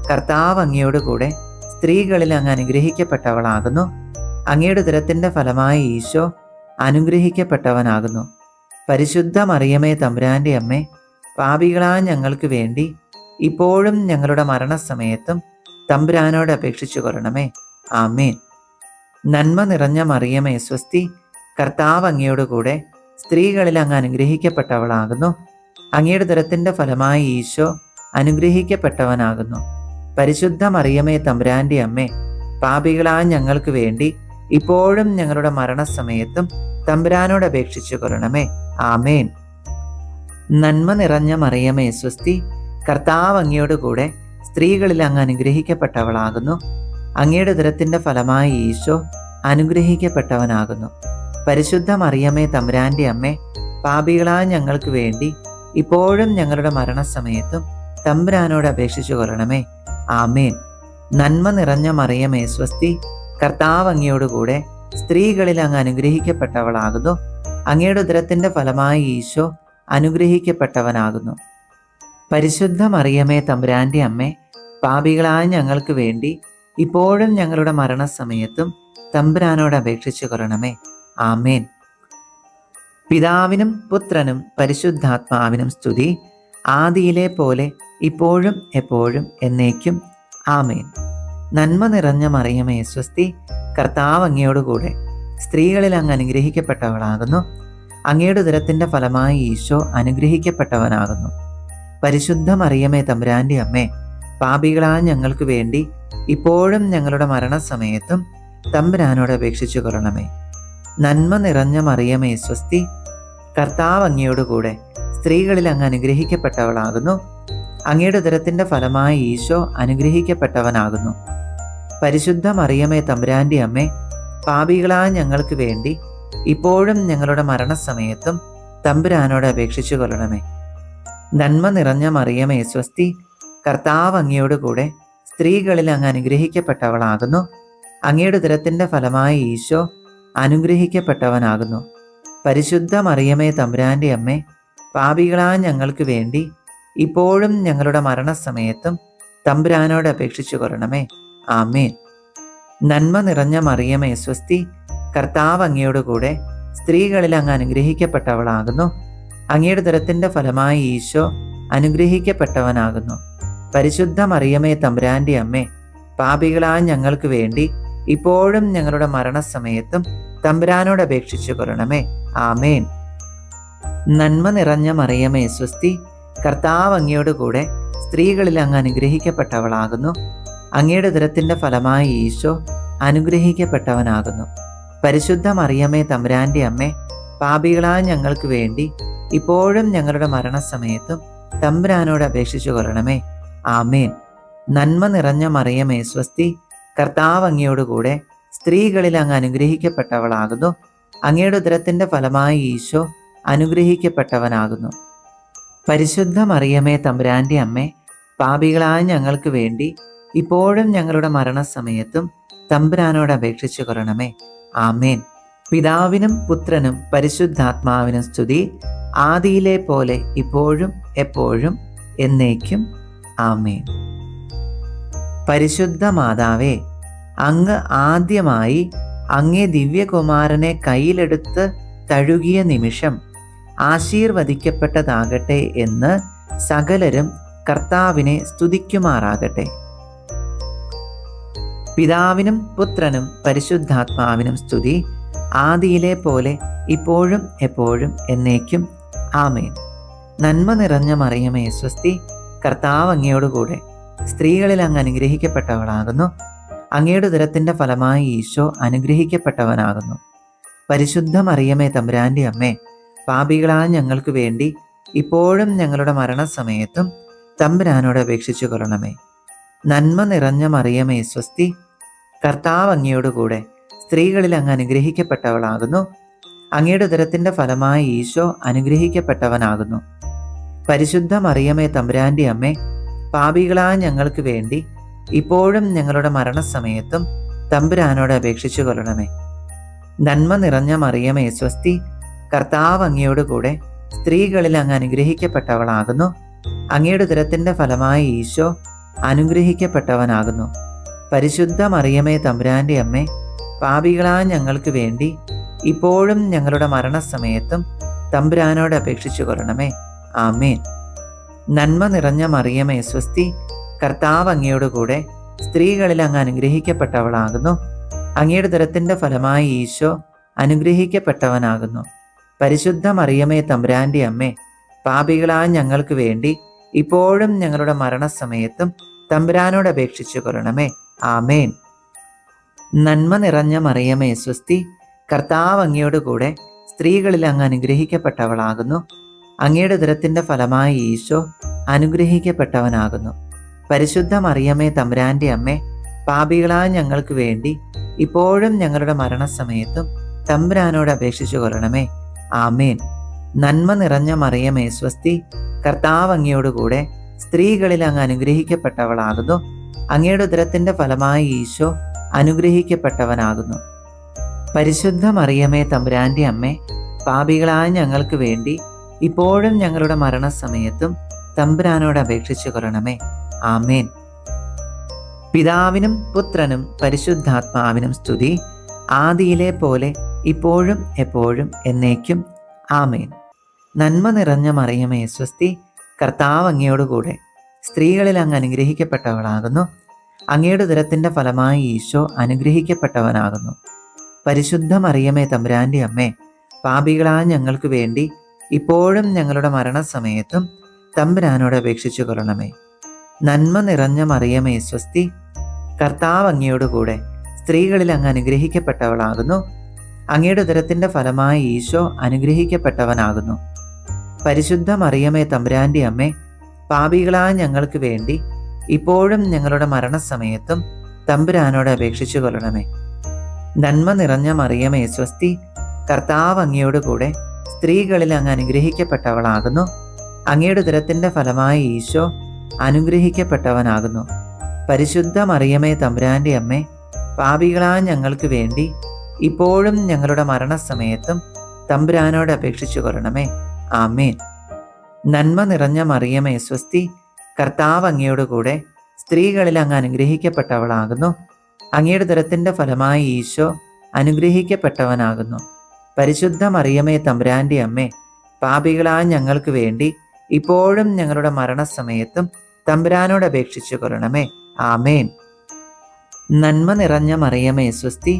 കർത്താവ് അങ്ങയോടുകൂടെ സ്ത്രീകളിൽ അങ്ങ് അനുഗ്രഹിക്കപ്പെട്ടവളാകുന്നു. അങ്ങയുടെ ഉദരത്തിൻ്റെ ഫലമായി ഈശോ അനുഗ്രഹിക്കപ്പെട്ടവനാകുന്നു. പരിശുദ്ധ മറിയമേ തമ്പുരാൻ്റെ അമ്മേ, പാപികളായ ഞങ്ങൾക്ക് വേണ്ടി ഇപ്പോഴും ഞങ്ങളുടെ മരണസമയത്തും തമ്പുരാനോട് അപേക്ഷിച്ചു കൊള്ളണമേ. ആമേൻ. നന്മ നിറഞ്ഞ മറിയമേ സ്വസ്തി, കർത്താവ് അങ്ങയോടുകൂടെ സ്ത്രീകളിൽ അങ്ങ് അനുഗ്രഹിക്കപ്പെട്ടവളാകുന്നു. അങ്ങയുടെ ഉദരത്തിൻ്റെ ഫലമായി ഈശോ അനുഗ്രഹിക്കപ്പെട്ടവനാകുന്നു. പരിശുദ്ധ മറിയമേ തമ്പുരാൻ്റെ അമ്മേ, പാപികളായ ഞങ്ങൾക്ക് വേണ്ടി ഇപ്പോഴും ഞങ്ങളുടെ മരണസമയത്തും തമ്പുരാനോട് അപേക്ഷിച്ചു കൊള്ളണമേ. ആമേൻ. നന്മ നിറഞ്ഞ മറിയമേ സ്വസ്തി, കർത്താവ് അങ്ങയോടുകൂടെ സ്ത്രീകളിൽ അങ്ങ് അനുഗ്രഹിക്കപ്പെട്ടവളാകുന്നു. അങ്ങയുടെ ഉദരത്തിൻ്റെ ഫലമായി ഈശോ അനുഗ്രഹിക്കപ്പെട്ടവനാകുന്നു. പരിശുദ്ധ മറിയമേ തമ്പുരാൻ്റെ അമ്മേ, പാപികളായ ഞങ്ങൾക്ക് വേണ്ടി ഇപ്പോഴും ഞങ്ങളുടെ മരണസമയത്തും തമ്പുരാനോട് അപേക്ഷിച്ചു കൊള്ളണമേ. ആമേൻ. നന്മ നിറഞ്ഞ മറിയമേ സ്വസ്തി, കർത്താവ് അങ്ങയോടുകൂടെ സ്ത്രീകളിൽ അങ്ങ് അനുഗ്രഹിക്കപ്പെട്ടവളാകുന്നു. അങ്ങയുടെ ഉദരത്തിൻ്റെ ഫലമായി ഈശോ അനുഗ്രഹിക്കപ്പെട്ടവനാകുന്നു. പരിശുദ്ധ മറിയമേ തമ്പുരാൻ്റെ അമ്മേ, പാപികളായ ഞങ്ങൾക്ക് വേണ്ടി ഇപ്പോഴും ഞങ്ങളുടെ മരണസമയത്തും തമ്പുരാനോട് അപേക്ഷിച്ചു കൊള്ളണമേ. ആമേൻ. പിതാവിനും പുത്രനും പരിശുദ്ധാത്മാവിനും സ്തുതി, ആദിയിലെ പോലെ ഇപ്പോഴും എപ്പോഴും എന്നേക്കും. ആമേൻ. നന്മ നിറഞ്ഞ മറിയമേ സ്വസ്തി, കർത്താവ് അങ്ങയോടുകൂടെ സ്ത്രീകളിൽ അങ്ങ് അനുഗ്രഹിക്കപ്പെട്ടവളാകുന്നു. അങ്ങയുടെ ഉദരത്തിൻ്റെ ഫലമായി ഈശോ അനുഗ്രഹിക്കപ്പെട്ടവനാകുന്നു. പരിശുദ്ധ മറിയമേ തമ്പുരാൻ്റെ അമ്മേ, പാപികളായ ഞങ്ങൾക്ക് വേണ്ടി ഇപ്പോഴും ഞങ്ങളുടെ മരണസമയത്തും തമ്പുരാനോട് അപേക്ഷിച്ചു കൊള്ളണമേ. നന്മ നിറഞ്ഞ മറിയമേ സ്വസ്തി, കർത്താവ് അങ്ങയോടുകൂടെ സ്ത്രീകളിൽ അങ്ങ് അനുഗ്രഹിക്കപ്പെട്ടവളാകുന്നു. അങ്ങയുടെ ഉദരത്തിൻ്റെ ഫലമായി ഈശോ അനുഗ്രഹിക്കപ്പെട്ടവനാകുന്നു. പരിശുദ്ധ മറിയമേ തമ്പുരാൻ്റെ അമ്മേ, പാപികളായ ഞങ്ങൾക്ക് വേണ്ടി ഇപ്പോഴും ഞങ്ങളുടെ മരണസമയത്തും തമ്പുരാനോട് അപേക്ഷിച്ചു കൊള്ളണമേ. നന്മ നിറഞ്ഞ മറിയമേ സ്വസ്തി, കർത്താവ് അങ്ങയോടുകൂടെ സ്ത്രീകളിൽ അങ്ങ് അനുഗ്രഹിക്കപ്പെട്ടവളാകുന്നു. അങ്ങയുടെ ഉദരത്തിൻ്റെ ഫലമായി ഈശോ അനുഗ്രഹിക്കപ്പെട്ടവനാകുന്നു. പരിശുദ്ധ മറിയമേ തമ്പുരാൻ്റെ അമ്മേ, പാപികളായ ഞങ്ങൾക്ക് വേണ്ടി ഇപ്പോഴും ഞങ്ങളുടെ മരണസമയത്തും തമ്പുരാനോട് അപേക്ഷിച്ചു കൊള്ളണമേ. ആമേൻ. നന്മ നിറഞ്ഞ മറിയമേ സ്വസ്തി, കർത്താവ് അങ്ങയോട് കൂടെ സ്ത്രീകളിൽ അങ്ങ് അനുഗ്രഹിക്കപ്പെട്ടവളാകുന്നു. അങ്ങയുടെ ഉദരത്തിൻ്റെ ഫലമായി ഈശോ അനുഗ്രഹിക്കപ്പെട്ടവനാകുന്നു. പരിശുദ്ധ മറിയമേ തമ്പുരാൻ്റെ അമ്മേ, പാപികളായ ഞങ്ങൾക്ക് വേണ്ടി ഇപ്പോഴും ഞങ്ങളുടെ മരണസമയത്തും തമ്പുരാനോട് അപേക്ഷിച്ചു കൊള്ളണമേ. ആമേൻ. നന്മ നിറഞ്ഞ മറിയമേ സ്വസ്തി, കർത്താവ് അങ്ങയോട് കൂടെ സ്ത്രീകളിൽ അങ്ങ് അനുഗ്രഹിക്കപ്പെട്ടവളാകുന്നു. അങ്ങയുടെ ഉദരത്തിൻ്റെ ഫലമായി ഈശോ അനുഗ്രഹിക്കപ്പെട്ടവനാകുന്നു. പരിശുദ്ധ മറിയമേ തമ്പുരാൻ്റെ അമ്മേ, പാപികളായ ഞങ്ങൾക്ക് വേണ്ടി ഇപ്പോഴും ഞങ്ങളുടെ മരണസമയത്തും തമ്പുരാനോട് അപേക്ഷിച്ചു കൊള്ളണമേ. ആമേൻ. നന്മ നിറഞ്ഞ മറിയമേ സ്വസ്തി, കർത്താവ് അങ്ങയോട് കൂടെ സ്ത്രീകളിൽ അങ്ങ് അനുഗ്രഹിക്കപ്പെട്ടവളാകുന്നു. അങ്ങയുടെ ഉദരത്തിൻ്റെ ഫലമായി ഈശോ അനുഗ്രഹിക്കപ്പെട്ടവനാകുന്നു. പരിശുദ്ധ മറിയമേ തമ്പുരാൻ്റെ അമ്മേ, പാപികളായ ഞങ്ങൾക്ക് വേണ്ടി ഇപ്പോഴും ഞങ്ങളുടെ മരണസമയത്തും തമ്പുരാനോട് അപേക്ഷിച്ചു കൊള്ളണമേ. ആമേൻ. പിതാവിനും പുത്രനും പരിശുദ്ധാത്മാവിനും സ്തുതി, ആദിയിലെ പോലെ ഇപ്പോഴും എപ്പോഴും എന്നേക്കും. ആമേൻ. പരിശുദ്ധ മാതാവേ, അങ്ങ് ആദ്യമായി അങ്ങേ ദിവ്യകുമാരനെ കയ്യിലെടുത്ത് തഴുകിയ നിമിഷം ആശീർവദിക്കപ്പെട്ടതാകട്ടെ എന്ന് സകലരും കർത്താവിനെ സ്തുതിക്കുമാറാകട്ടെ. പിതാവിനും പുത്രനും പരിശുദ്ധാത്മാവിനും സ്തുതി, ആദിയിലെ പോലെ ഇപ്പോഴും എപ്പോഴും എന്നേക്കും. ആമേൻ. നന്മ നിറഞ്ഞ മറിയമേ സ്വസ്തി, കർത്താവ് അങ്ങയോട് കൂടെ സ്ത്രീകളിൽ അങ്ങ് അനുഗ്രഹിക്കപ്പെട്ടവളാകുന്നു. അങ്ങയുടെ ഉദരത്തിൻ്റെ ഫലമായി ഈശോ അനുഗ്രഹിക്കപ്പെട്ടവനാകുന്നു. പരിശുദ്ധ മറിയമേ തമ്പുരാൻ്റെ അമ്മേ, പാപികളായ ഞങ്ങൾക്ക് വേണ്ടി ഇപ്പോഴും ഞങ്ങളുടെ മരണസമയത്തും തമ്പുരാനോട് അപേക്ഷിച്ചു കൊള്ളണമേ. നന്മ നിറഞ്ഞ മറിയമേ സ്വസ്തി, കർത്താവ് അങ്ങയോട് കൂടെ സ്ത്രീകളിൽ അങ്ങ് അനുഗ്രഹിക്കപ്പെട്ടവളാകുന്നു. അങ്ങയുടെ ഉദരത്തിൻ്റെ ഫലമായി ഈശോ അനുഗ്രഹിക്കപ്പെട്ടവനാകുന്നു. പരിശുദ്ധ മറിയമേ തമ്പുരാൻ്റെ അമ്മേ, പാപികളായ ഞങ്ങൾക്ക് വേണ്ടി ഇപ്പോഴും ഞങ്ങളുടെ മരണസമയത്തും തമ്പുരാനോട് അപേക്ഷിച്ചു കൊള്ളണമേ. നന്മ നിറഞ്ഞ മറിയമേ സ്വസ്തി, കർത്താവ് അങ്ങയോട് കൂടെ സ്ത്രീകളിൽ അങ്ങ് അനുഗ്രഹിക്കപ്പെട്ടവളാകുന്നു. അങ്ങയുടെ ഉദരത്തിൻ്റെ ഫലമായി ഈശോ അനുഗ്രഹിക്കപ്പെട്ടവനാകുന്നു. പരിശുദ്ധ മറിയമേ തമ്പുരാൻ്റെ അമ്മേ, പാപികളായ ഞങ്ങൾക്ക് വേണ്ടി ഇപ്പോഴും ഞങ്ങളുടെ മരണസമയത്തും തമ്പുരാനോട് അപേക്ഷിച്ചു കൊള്ളണമേ. ആമേൻ. നന്മ നിറഞ്ഞ മറിയമേ സ്വസ്തി, കർത്താവ് അങ്ങയോട് കൂടെ സ്ത്രീകളിൽ അങ്ങ് അനുഗ്രഹിക്കപ്പെട്ടവളാകുന്നു. അങ്ങയുടെ ഉദരത്തിൻ്റെ ഫലമായി ഈശോ അനുഗ്രഹിക്കപ്പെട്ടവനാകുന്നു. പരിശുദ്ധ മറിയമേ തമ്പുരാൻ്റെ അമ്മേ, പാപികളായ ഞങ്ങൾക്ക് വേണ്ടി ഇപ്പോഴും ഞങ്ങളുടെ മരണസമയത്തും തമ്പുരാനോട് അപേക്ഷിച്ചു കൊള്ളണമേ. ആമേൻ. നന്മ നിറഞ്ഞ മറിയമേ സ്വസ്തി, കർത്താവ് അങ്ങയോട് കൂടെ സ്ത്രീകളിൽ അങ്ങ് അനുഗ്രഹിക്കപ്പെട്ടവളാകുന്നു. അങ്ങയുടെ ഉദരത്തിൻ്റെ ഫലമായി ഈശോ അനുഗ്രഹിക്കപ്പെട്ടവനാകുന്നു. പരിശുദ്ധ മറിയമേ തമ്പുരാൻ്റെ അമ്മേ, പാപികളായ ഞങ്ങൾക്ക് വേണ്ടി ഇപ്പോഴും ഞങ്ങളുടെ മരണസമയത്തും തമ്പുരാനോട് അപേക്ഷിച്ചു കൊള്ളണമേ. ആമേൻ. നന്മ നിറഞ്ഞ മറിയമേ സ്വസ്തി, കർത്താവ് അങ്ങയോട് കൂടെ സ്ത്രീകളിൽ അങ്ങ് അനുഗ്രഹിക്കപ്പെട്ടവളാകുന്നു. അങ്ങയുടെ ഉദരത്തിൻ്റെ ഫലമായി ഈശോ അനുഗ്രഹിക്കപ്പെട്ടവനാകുന്നു. പരിശുദ്ധ മറിയമേ തമ്പുരാൻ്റെ അമ്മേ, പാപികളായ ഞങ്ങൾക്ക് വേണ്ടി ഇപ്പോഴും ഞങ്ങളുടെ മരണസമയത്തും തമ്പുരാനോട് അപേക്ഷിച്ചു കൊള്ളണമേ. ആമേൻ. പിതാവിനും പുത്രനും പരിശുദ്ധാത്മാവിനും സ്തുതി, ആദിയിലെ പോലെ ഇപ്പോഴും എപ്പോഴും എന്നേക്കും. ആമേൻ. നന്മ നിറഞ്ഞ മറിയമേ സ്വസ്തി, കർത്താവ് അങ്ങയോട് കൂടെ സ്ത്രീകളിൽ അങ്ങ് അനുഗ്രഹിക്കപ്പെട്ടവളാകുന്നു. അങ്ങയുടെ ഉദരത്തിൻ്റെ ഫലമായി ഈശോ അനുഗ്രഹിക്കപ്പെട്ടവനാകുന്നു. പരിശുദ്ധ മറിയമേ തമ്പുരാൻ്റെ അമ്മേ, പാപികളായ ഞങ്ങൾക്ക് വേണ്ടി ഇപ്പോഴും ഞങ്ങളുടെ മരണസമയത്തും തമ്പുരാനോട് അപേക്ഷിച്ചു കൊള്ളണമേ. നന്മ നിറഞ്ഞ മറിയമേ സ്വസ്തി, കർത്താവ് അങ്ങയോട് കൂടെ സ്ത്രീകളിൽ അങ്ങ് അനുഗ്രഹിക്കപ്പെട്ടവളാകുന്നു. അങ്ങയുടെ ഉദരത്തിൻ്റെ ഫലമായി ഈശോ അനുഗ്രഹിക്കപ്പെട്ടവനാകുന്നു. പരിശുദ്ധ മറിയമേ തമ്പുരാൻ്റെ അമ്മേ, പാപികളായ ഞങ്ങൾക്ക് വേണ്ടി ഇപ്പോഴും ഞങ്ങളുടെ മരണസമയത്തും തമ്പുരാനോട് അപേക്ഷിച്ചു കൊള്ളണമേ. നന്മ നിറഞ്ഞ മറിയമേ സ്വസ്തി, കർത്താവ് അങ്ങയോട് കൂടെ സ്ത്രീകളിൽ അങ്ങ് അനുഗ്രഹിക്കപ്പെട്ടവളാകുന്നു. അങ്ങയുടെ ഉദരത്തിൻ്റെ ഫലമായി ഈശോ അനുഗ്രഹിക്കപ്പെട്ടവനാകുന്നു. പരിശുദ്ധ മറിയമേ തമ്പുരാൻ്റെ അമ്മേ, പാപികളായ ഞങ്ങൾക്ക് വേണ്ടി ഇപ്പോഴും ഞങ്ങളുടെ മരണസമയത്തും തമ്പുരാനോട് അപേക്ഷിച്ചു കൊള്ളണമേ. ആമേൻ. നന്മ നിറഞ്ഞ മറിയമേ സ്വസ്തി, കർത്താവ് അങ്ങയോട് കൂടെ സ്ത്രീകളിൽ അങ്ങ് അനുഗ്രഹിക്കപ്പെട്ടവളാകുന്നു. അങ്ങയുടെ ഉദരത്തിൻ്റെ ഫലമായി ഈശോ അനുഗ്രഹിക്കപ്പെട്ടവനാകുന്നു. പരിശുദ്ധ മറിയമേ തമ്പുരാൻ്റെ അമ്മേ, പാപികളായ ഞങ്ങൾക്ക് വേണ്ടി ഇപ്പോഴും ഞങ്ങളുടെ മരണസമയത്തും തമ്പുരാനോട് അപേക്ഷിച്ചു കൊള്ളണമേ. ആമേൻ. നന്മ നിറഞ്ഞ മറിയമേ സ്വസ്തി,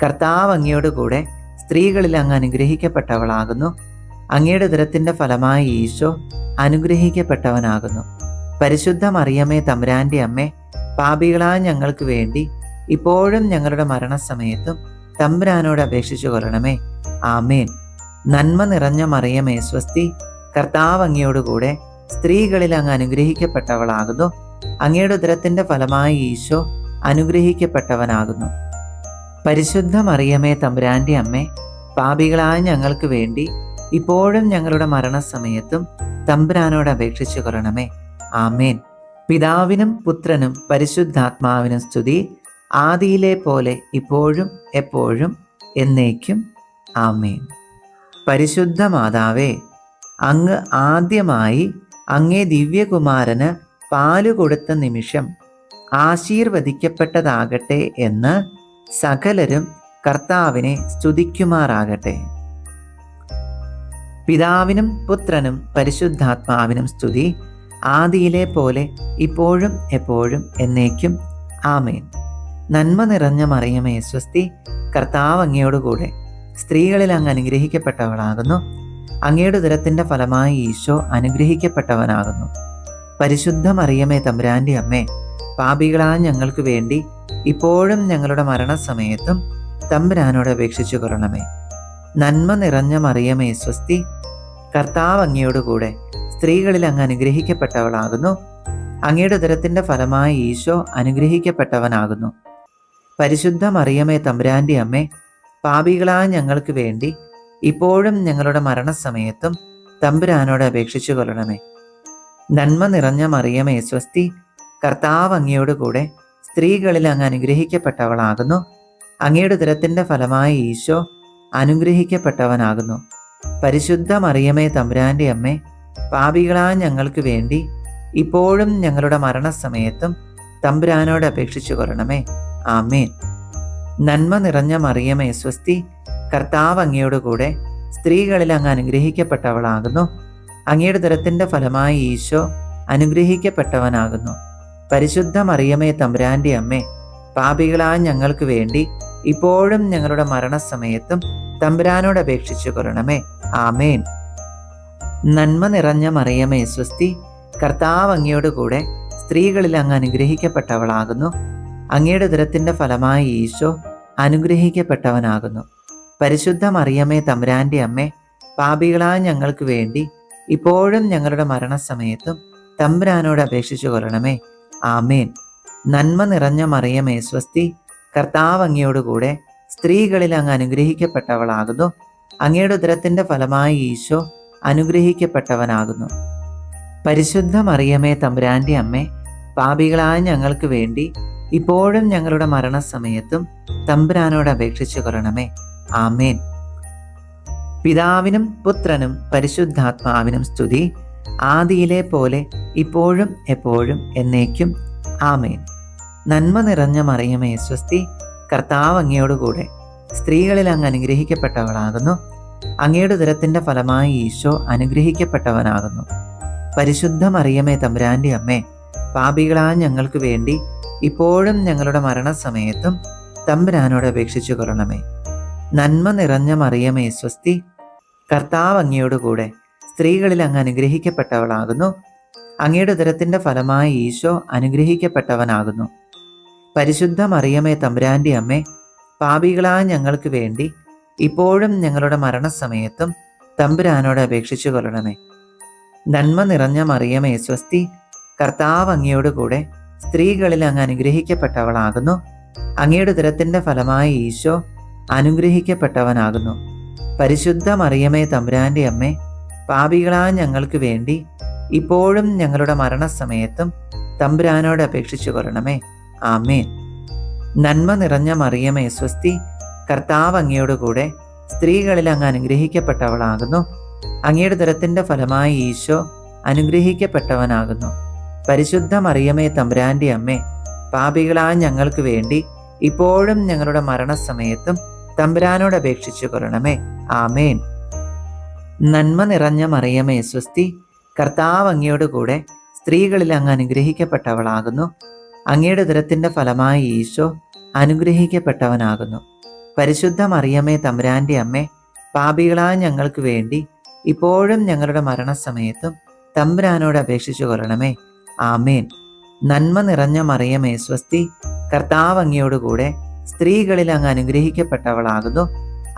കർത്താവ് അങ്ങയോട് കൂടെ സ്ത്രീകളിൽ അങ്ങ് അനുഗ്രഹിക്കപ്പെട്ടവളാകുന്നു. അങ്ങയുടെ ഉദരത്തിൻ്റെ ഫലമായി ഈശോ അനുഗ്രഹിക്കപ്പെട്ടവനാകുന്നു. പരിശുദ്ധ മറിയമേ തമ്പുരാൻ്റെ അമ്മേ, പാപികളായ ഞങ്ങൾക്ക് വേണ്ടി ഇപ്പോഴും ഞങ്ങളുടെ മരണസമയത്തും തമ്പുരാനോട് അപേക്ഷിച്ചു കൊള്ളണമേ. ആമേൻ. നന്മ നിറഞ്ഞ മറിയമേ സ്വസ്തി, കർത്താവ് അങ്ങയോട് കൂടെ സ്ത്രീകളിൽ അങ്ങ് അനുഗ്രഹിക്കപ്പെട്ടവളാകുന്നു. അങ്ങയുടെ ഉദരത്തിൻ്റെ ഫലമായി ഈശോ അനുഗ്രഹിക്കപ്പെട്ടവനാകുന്നു. പരിശുദ്ധ മറിയമേ തമ്പുരാൻ്റെ അമ്മേ, പാപികളായ ഞങ്ങൾക്ക് വേണ്ടി ഇപ്പോഴും ഞങ്ങളുടെ മരണസമയത്തും തമ്പുരാനോട് അപേക്ഷിച്ചു കൊള്ളണമേ. ആമേൻ. പിതാവിനും പുത്രനും പരിശുദ്ധാത്മാവിനും സ്തുതി, ആദിയിലെ പോലെ ഇപ്പോഴും എപ്പോഴും എന്നേക്കും. ആമേൻ. പരിശുദ്ധ മാതാവേ, അങ്ങ് ആദ്യമായി അങ്ങേ ദിവ്യകുമാരന് പാലു കൊടുത്ത നിമിഷം ആശീർവദിക്കപ്പെട്ടതാകട്ടെ എന്ന് സകലരും കർത്താവിനെ സ്തുതിക്കുമാറാകട്ടെ. പിതാവിനും പുത്രനും പരിശുദ്ധാത്മാവിനും സ്തുതി, ആദിയിലെ പോലെ ഇപ്പോഴും എപ്പോഴും എന്നേക്കും. ആമേൻ. നന്മ നിറഞ്ഞ മറിയമേ സ്വസ്തി, കർത്താവ് അങ്ങയോടുകൂടെ സ്ത്രീകളിൽ അങ്ങ് അനുഗ്രഹിക്കപ്പെട്ടവളാകുന്നു. അങ്ങയുടെ ഉദരത്തിൻ്റെ ഫലമായി ഈശോ അനുഗ്രഹിക്കപ്പെട്ടവനാകുന്നു. പരിശുദ്ധ മറിയമേ തമ്പുരാൻ്റെ അമ്മേ, പാപികളായ ഞങ്ങൾക്ക് വേണ്ടി ഇപ്പോഴും ഞങ്ങളുടെ മരണസമയത്തും തമ്പുരാനോട് അപേക്ഷിച്ചു കൊള്ളണമേ. നന്മ നിറഞ്ഞ മറിയമേ സ്വസ്തി, കർത്താവ് അങ്ങയോടുകൂടെ സ്ത്രീകളിൽ അങ്ങ് അനുഗ്രഹിക്കപ്പെട്ടവളാകുന്നു. അങ്ങയുടെ ഉദരത്തിൻ്റെ ഫലമായി ഈശോ അനുഗ്രഹിക്കപ്പെട്ടവനാകുന്നു. പരിശുദ്ധ മറിയമേ തമ്പുരാൻ്റെ അമ്മേ, പാപികളായ ഞങ്ങൾക്ക് വേണ്ടി ഇപ്പോഴും ഞങ്ങളുടെ മരണസമയത്തും തമ്പുരാനോട് അപേക്ഷിച്ചു കൊള്ളണമേ. നന്മ നിറഞ്ഞ മറിയമേ സ്വസ്തി, കർത്താവ് അങ്ങയോടുകൂടെ സ്ത്രീകളിൽ അങ്ങ് അനുഗ്രഹിക്കപ്പെട്ടവളാകുന്നു. അങ്ങയുടെ ഉദരത്തിൻ്റെ ഫലമായി ഈശോ അനുഗ്രഹിക്കപ്പെട്ടവനാകുന്നു. പരിശുദ്ധ മറിയമേ തമ്പുരാൻ്റെ അമ്മേ, പാപികളായ ഞങ്ങൾക്ക് വേണ്ടി ഇപ്പോഴും ഞങ്ങളുടെ മരണസമയത്തും തമ്പുരാനോട് അപേക്ഷിച്ചു കൊള്ളണമേ. ആമേൻ. നന്മ നിറഞ്ഞ മറിയമേ സ്വസ്തി, കർത്താവ് അങ്ങയോടുകൂടെ സ്ത്രീകളിൽ അങ്ങ് അനുഗ്രഹിക്കപ്പെട്ടവളാകുന്നു. അങ്ങയുടെ ഉദരത്തിൻ്റെ ഫലമായി ഈശോ അനുഗ്രഹിക്കപ്പെട്ടവനാകുന്നു. പരിശുദ്ധ മറിയമേ തമ്പുരാൻ്റെ അമ്മേ, പാപികളായ ഞങ്ങൾക്ക് വേണ്ടി ഇപ്പോഴും ഞങ്ങളുടെ മരണസമയത്തും തമ്പുരാനോട് അപേക്ഷിച്ചു കൊള്ളണമേ. ആമേൻ. നന്മ നിറഞ്ഞ മറിയമേ സ്വസ്തി, കർത്താവ് അങ്ങയോടുകൂടെ സ്ത്രീകളിൽ അങ്ങ് അനുഗ്രഹിക്കപ്പെട്ടവളാകുന്നു. അങ്ങയുടെ ഉദരത്തിൻ്റെ ഫലമായി ഈശോ അനുഗ്രഹിക്കപ്പെട്ടവനാകുന്നു. പരിശുദ്ധ മറിയമേ തമ്പുരാൻ്റെ അമ്മേ, പാപികളായ ഞങ്ങൾക്ക് വേണ്ടി ഇപ്പോഴും ഞങ്ങളുടെ മരണസമയത്തും തമ്പുരാനോട് അപേക്ഷിച്ചു കൊള്ളണമേ. ആമേൻ. നന്മ നിറഞ്ഞ മറിയമേ സ്വസ്തി, കർത്താവ് അങ്ങയോടുകൂടെ സ്ത്രീകളിൽ അങ്ങ് അനുഗ്രഹിക്കപ്പെട്ടവളാകുന്നു. അങ്ങയുടെ ഉദരത്തിൻ്റെ ഫലമായി ഈശോ അനുഗ്രഹിക്കപ്പെട്ടവനാകുന്നു. പരിശുദ്ധ മറിയമേ തമ്പുരാൻ്റെ അമ്മേ, പാപികളായ ഞങ്ങൾക്ക് വേണ്ടി ഇപ്പോഴും ഞങ്ങളുടെ മരണസമയത്തും തമ്പുരാനോട് അപേക്ഷിച്ചു കൊള്ളണമേ. ആമേൻ. പിതാവിനും പുത്രനും പരിശുദ്ധാത്മാവിനും സ്തുതി, ആദിയിലെ പോലെ ഇപ്പോഴും എപ്പോഴും എന്നേക്കും. ആമേൻ. നന്മ നിറഞ്ഞ മറിയമേ സ്വസ്തി, കർത്താവ് അങ്ങയോടുകൂടെ സ്ത്രീകളിൽ അങ്ങ് അനുഗ്രഹിക്കപ്പെട്ടവളാകുന്നു. അങ്ങയുടെ ഉദരത്തിൻ്റെ ഫലമായി ഈശോ അനുഗ്രഹിക്കപ്പെട്ടവനാകുന്നു. പരിശുദ്ധ മറിയമേ തമ്പുരാൻ്റെ അമ്മേ, പാപികളായ ഞങ്ങൾക്ക് വേണ്ടി ഇപ്പോഴും ഞങ്ങളുടെ മരണസമയത്തും തമ്പുരാനോട് അപേക്ഷിച്ചു കൊള്ളണമേ. നന്മ നിറഞ്ഞ മറിയമേ സ്വസ്തി, കർത്താവ് അങ്ങയോടുകൂടെ സ്ത്രീകളിൽ അങ്ങ് അനുഗ്രഹിക്കപ്പെട്ടവളാകുന്നു. അങ്ങയുടെ ഉദരത്തിൻ്റെ ഫലമായി ഈശോ അനുഗ്രഹിക്കപ്പെട്ടവനാകുന്നു. പരിശുദ്ധ മറിയമേ തമ്പുരാൻ്റെ അമ്മേ, പാപികളായ ഞങ്ങൾക്ക് വേണ്ടി ഇപ്പോഴും ഞങ്ങളുടെ മരണസമയത്തും തമ്പുരാനോട് അപേക്ഷിച്ചു കൊള്ളണമേ. നന്മ നിറഞ്ഞ മറിയമേ സ്വസ്തി, കർത്താവ് അങ്ങയോടുകൂടെ സ്ത്രീകളിൽ അങ്ങ് അനുഗ്രഹിക്കപ്പെട്ടവളാകുന്നു. അങ്ങയുടെ ഉദരത്തിൻ്റെ ഫലമായി ഈശോ അനുഗ്രഹിക്കപ്പെട്ടവനാകുന്നു. പരിശുദ്ധ മറിയമേ തമ്പുരാൻ്റെ അമ്മേ, പാപികളായ ഞങ്ങൾക്ക് വേണ്ടി ഇപ്പോഴും ഞങ്ങളുടെ മരണസമയത്തും തമ്പുരാനോട് അപേക്ഷിച്ചു കൊള്ളണമേ. ആമേൻ. നന്മ നിറഞ്ഞ മറിയമേ സ്വസ്തി, കർത്താവ് അങ്ങയോടുകൂടെ സ്ത്രീകളിൽ അങ്ങ് അനുഗ്രഹിക്കപ്പെട്ടവളാകുന്നു. അങ്ങയുടെ ഉദരത്തിൻ്റെ ഫലമായി ഈശോ അനുഗ്രഹിക്കപ്പെട്ടവനാകുന്നു. പരിശുദ്ധ മറിയമേ തമ്പുരാന്റെ അമ്മേ, പാപികളായ ഞങ്ങൾക്ക് വേണ്ടി ഇപ്പോഴും ഞങ്ങളുടെ മരണസമയത്തും തമ്പുരാനോട് അപേക്ഷിച്ചു കൊള്ളണമേ. ആമേൻ. നന്മ നിറഞ്ഞ മറിയമേ സ്വസ്തി, കർത്താവ് അങ്ങയോടുകൂടെ സ്ത്രീകളിൽ അങ്ങ് അനുഗ്രഹിക്കപ്പെട്ടവളാകുന്നു. അങ്ങയുടെ ഉദരത്തിൻ്റെ ഫലമായി ഈശോ അനുഗ്രഹിക്കപ്പെട്ടവനാകുന്നു. പരിശുദ്ധ മറിയമേ തമ്പുരാന്റെ അമ്മേ, പാപികളായ ഞങ്ങൾക്ക് വേണ്ടി ഇപ്പോഴും ഞങ്ങളുടെ മരണസമയത്തും തമ്പുരാനോട് അപേക്ഷിച്ചു കൊള്ളണമേ. ആമേൻ. നന്മ നിറഞ്ഞ മറിയമേ സ്വസ്തി, കർത്താവ് അങ്ങയോടുകൂടെ സ്ത്രീകളിൽ അങ്ങ് അനുഗ്രഹിക്കപ്പെട്ടവളാകുന്നു.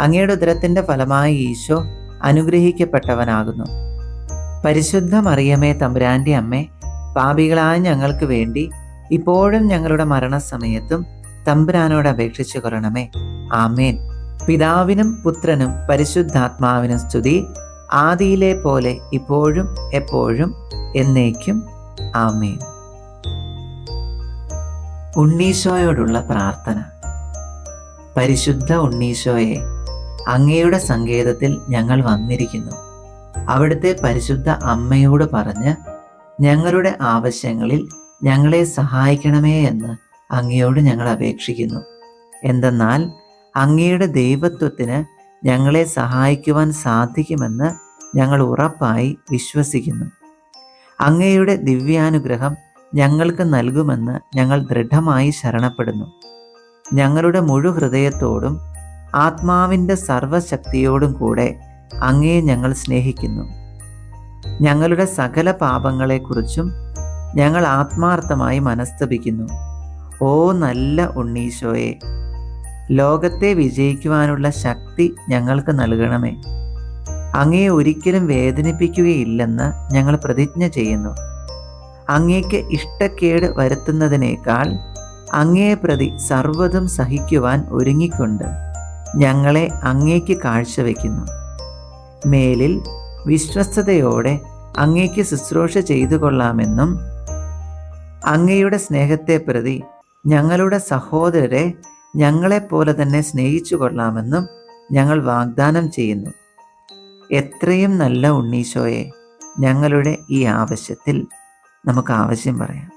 അങ്ങയുടെ ഉദരത്തിൻ്റെ ഫലമായി ഈശോ അനുഗ്രഹിക്കപ്പെട്ടവനാകുന്നു. പരിശുദ്ധ മറിയമേ തമ്പുരാന്റെ അമ്മേ, പാപികളായ ഞങ്ങൾക്ക് വേണ്ടി ഇപ്പോഴും ഞങ്ങളുടെ മരണസമയത്തും തമ്പുരാനോട് അപേക്ഷിച്ചു കൊള്ളണമേ. ആമേൻ. പിതാവിനും പുത്രനും പരിശുദ്ധാത്മാവിനും സ്തുതി, ആദിയിലെ പോലെ ഇപ്പോഴും എപ്പോഴും എന്നേക്കും. ആമേൻ. ഉണ്ണീശോയോടുള്ള പ്രാർത്ഥന. പരിശുദ്ധ ഉണ്ണീശോയെ, അങ്ങയുടെ സങ്കേതത്തിൽ ഞങ്ങൾ വന്നിരിക്കുന്നു. അവിടുത്തെ പരിശുദ്ധ അമ്മയോട് പറഞ്ഞ് ഞങ്ങളുടെ ആവശ്യങ്ങളിൽ ഞങ്ങളെ സഹായിക്കണമേ എന്ന് അങ്ങയോട് ഞങ്ങൾ അപേക്ഷിക്കുന്നു. എന്തെന്നാൽ അങ്ങയുടെ ദൈവത്വത്തിന് ഞങ്ങളെ സഹായിക്കുവാൻ സാധിക്കുമെന്ന് ഞങ്ങൾ ഉറപ്പായി വിശ്വസിക്കുന്നു. അങ്ങയുടെ ദിവ്യാനുഗ്രഹം ഞങ്ങൾക്ക് നൽകുമെന്ന് ഞങ്ങൾ ദൃഢമായി ശരണപ്പെടുന്നു. ഞങ്ങളുടെ മുഴുഹൃദയത്തോടും ആത്മാവിൻ്റെ സർവശക്തിയോടും കൂടെ അങ്ങയെ ഞങ്ങൾ സ്നേഹിക്കുന്നു. ഞങ്ങളുടെ സകല പാപങ്ങളെക്കുറിച്ചും ഞങ്ങൾ ആത്മാർത്ഥമായി മനസ്തപിക്കുന്നു. ഓ നല്ല ഉണ്ണീശോയെ, ലോകത്തെ വിജയിക്കുവാനുള്ള ശക്തി ഞങ്ങൾക്ക് നൽകണമേ. അങ്ങയെ ഒരിക്കലും വേദനിപ്പിക്കുകയില്ലെന്ന് ഞങ്ങൾ പ്രതിജ്ഞ ചെയ്യുന്നു. അങ്ങേക്ക് ഇഷ്ടക്കേട് വരുത്തുന്നതിനേക്കാൾ അങ്ങയെ പ്രതി സർവ്വതും സഹിക്കുവാൻ ഒരുങ്ങിക്കൊണ്ട് ഞങ്ങളെ അങ്ങേക്ക് കാഴ്ചവെക്കുന്നു. മേലിൽ വിശ്വസ്തയോടെ അങ്ങേക്ക് ശുശ്രൂഷ ചെയ്തു കൊള്ളാമെന്നും അങ്ങയുടെ സ്നേഹത്തെ പ്രതി ഞങ്ങളുടെ സഹോദരരെ ഞങ്ങളെപ്പോലെ തന്നെ സ്നേഹിച്ചു കൊള്ളാമെന്നും ഞങ്ങൾ വാഗ്ദാനം ചെയ്യുന്നു. എത്രയും നല്ല ഉണ്ണീശോയെ, ഞങ്ങളുടെ ഈ ആവശ്യത്തിൽ നമുക്ക് ആവശ്യം പറയാം.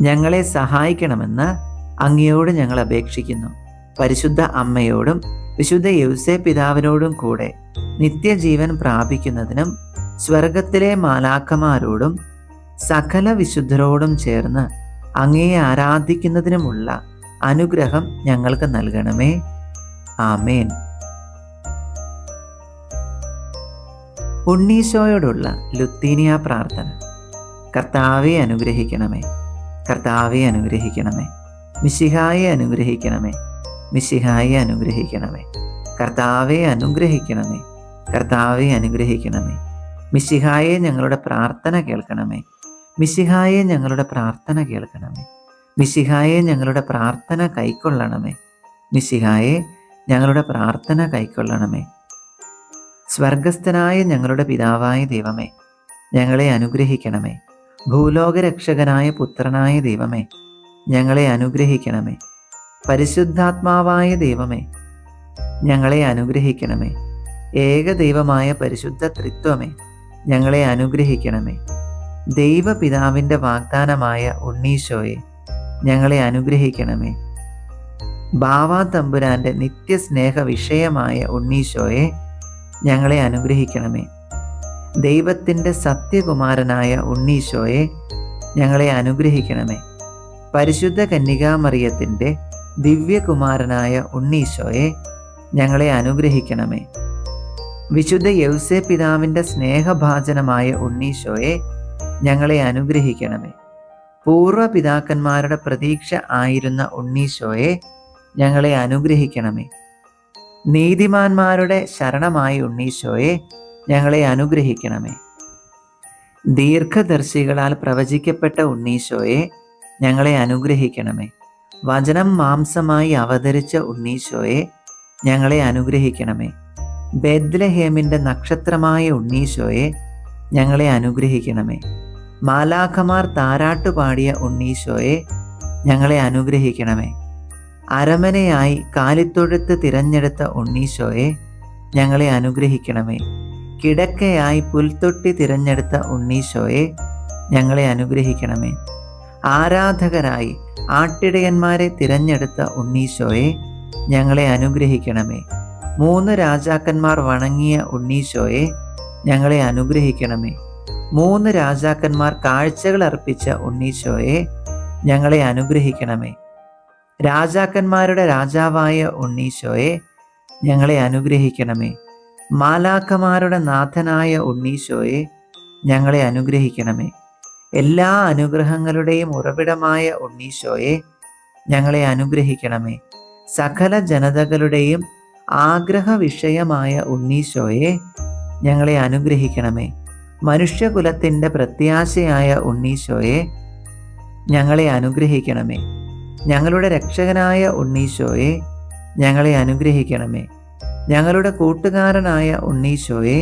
ഞങ്ങളെ സഹായിക്കണമെന്ന് അങ്ങയോട് ഞങ്ങൾ അപേക്ഷിക്കുന്നു. പരിശുദ്ധ അമ്മയോടും വിശുദ്ധ യൗസേപ്പ് പിതാവിനോടും കൂടെ നിത്യജീവൻ പ്രാപിക്കുന്നതിനും സ്വർഗത്തിലെ മാലാഖമാരോടും സകല വിശുദ്ധരോടും ചേർന്ന് അങ്ങയെ ആരാധിക്കുന്നതിനുമുള്ള അനുഗ്രഹം ഞങ്ങൾക്ക് നൽകണമേ. ആമേൻ. ഉണ്ണീശോയോടുള്ള ലുത്തീനിയ പ്രാർത്ഥന. കർത്താവെ അനുഗ്രഹിക്കണമേ, കർത്താവെ അനുഗ്രഹിക്കണമേ, മിശിഹായെ അനുഗ്രഹിക്കണമേ, മിശിഹായെ അനുഗ്രഹിക്കണമേ, കർത്താവെ അനുഗ്രഹിക്കണമേ, കർത്താവെ അനുഗ്രഹിക്കണമേ, മിശിഹായെ ഞങ്ങളുടെ പ്രാർത്ഥന കേൾക്കണമേ, മിശിഹായെ ഞങ്ങളുടെ പ്രാർത്ഥന കേൾക്കണമേ, മിശിഹായെ ഞങ്ങളുടെ പ്രാർത്ഥന കൈക്കൊള്ളണമേ, മിശിഹായെ ഞങ്ങളുടെ പ്രാർത്ഥന കൈക്കൊള്ളണമേ. സ്വർഗസ്ഥനായ ഞങ്ങളുടെ പിതാവായ ദൈവമേ, ഞങ്ങളെ അനുഗ്രഹിക്കണമേ. ഭൂലോകരക്ഷകനായ പുത്രനായ ദൈവമേ, ഞങ്ങളെ അനുഗ്രഹിക്കണമേ. പരിശുദ്ധാത്മാവായ ദൈവമേ, ഞങ്ങളെ അനുഗ്രഹിക്കണമേ. ഏകദൈവമായ പരിശുദ്ധ ത്രിത്വമേ, ഞങ്ങളെ അനുഗ്രഹിക്കണമേ. ദൈവപിതാവിൻ്റെ വാഗ്ദാനമായ ഉണ്ണീശോയെ, ഞങ്ങളെ അനുഗ്രഹിക്കണമേ. ബാവാ തമ്പുരാൻ്റെ നിത്യസ്നേഹ വിഷയമായ ഉണ്ണീശോയെ, ഞങ്ങളെ അനുഗ്രഹിക്കണമേ. ദൈവത്തിൻ്റെ സത്യകുമാരനായ ഉണ്ണീശോയെ, ഞങ്ങളെ അനുഗ്രഹിക്കണമേ. പരിശുദ്ധ കന്യകാമറിയത്തിൻ്റെ ദിവ്യകുമാരനായ ഉണ്ണീശോയെ, ഞങ്ങളെ അനുഗ്രഹിക്കണമേ. വിശുദ്ധ യൗസേപ്പ് പിതാവിൻ്റെ സ്നേഹഭാജനമായ ഉണ്ണീശോയെ, ഞങ്ങളെ അനുഗ്രഹിക്കണമേ. പൂർവ്വപിതാക്കന്മാരുടെ പ്രതീക്ഷ ആയിരുന്ന ഉണ്ണീശോയെ, ഞങ്ങളെ അനുഗ്രഹിക്കണമേ. നീതിമാന്മാരുടെ ശരണമായ ഉണ്ണീശോയെ, ഞങ്ങളെ അനുഗ്രഹിക്കണമേ. ദീർഘദർശികളാൽ പ്രവചിക്കപ്പെട്ട ഉണ്ണീശോയെ, ഞങ്ങളെ അനുഗ്രഹിക്കണമേ. വചനം മാംസമായി അവതരിച്ച ഉണ്ണീശോയെ, ഞങ്ങളെ അനുഗ്രഹിക്കണമേ. ബെത്ലഹേമിൻ്റെ നക്ഷത്രമായ ഉണ്ണീശോയെ, ഞങ്ങളെ അനുഗ്രഹിക്കണമേ. മാലാഖമാർ താരാട്ടുപാടിയ ഉണ്ണീശോയെ, ഞങ്ങളെ അനുഗ്രഹിക്കണമേ. അരമനയായി കാലിത്തൊഴുത്ത് തിരഞ്ഞെടുത്ത ഉണ്ണീശോയെ, ഞങ്ങളെ അനുഗ്രഹിക്കണമേ. കിടക്കയായി പുൽത്തൊട്ടി തിരഞ്ഞെടുത്ത ഉണ്ണീശോയെ, ഞങ്ങളെ അനുഗ്രഹിക്കണമേ. ആരാധകരായി ആട്ടിടയന്മാരെ തിരഞ്ഞെടുത്ത ഉണ്ണീശോയെ, ഞങ്ങളെ അനുഗ്രഹിക്കണമേ. 3 രാജാക്കന്മാർ വണങ്ങിയ ഉണ്ണീശോയെ, ഞങ്ങളെ അനുഗ്രഹിക്കണമേ. 3 രാജാക്കന്മാർ കാഴ്ചകൾ അർപ്പിച്ച ഉണ്ണീശോയെ, ഞങ്ങളെ അനുഗ്രഹിക്കണമേ. രാജാക്കന്മാരുടെ രാജാവായ ഉണ്ണീശോയെ, ഞങ്ങളെ അനുഗ്രഹിക്കണമേ. മാലാഖമാരുടെ നാഥനായ ഉണ്ണീശോയെ, ഞങ്ങളെ അനുഗ്രഹിക്കണമേ. എല്ലാ അനുഗ്രഹങ്ങളുടെയും ഉറവിടമായ ഉണ്ണീശോയെ, ഞങ്ങളെ അനുഗ്രഹിക്കണമേ. സകല ജനതകളുടെയും ആഗ്രഹ വിഷയമായ ഉണ്ണീശോയെ, ഞങ്ങളെ അനുഗ്രഹിക്കണമേ. മനുഷ്യകുലത്തിൻ്റെ പ്രത്യാശയായ ഉണ്ണീശോയെ, ഞങ്ങളെ അനുഗ്രഹിക്കണമേ. ഞങ്ങളുടെ രക്ഷകനായ ഉണ്ണീശോയെ, ഞങ്ങളെ അനുഗ്രഹിക്കണമേ. ഞങ്ങളുടെ കൂട്ടുകാരനായ ഉണ്ണീശോയെ,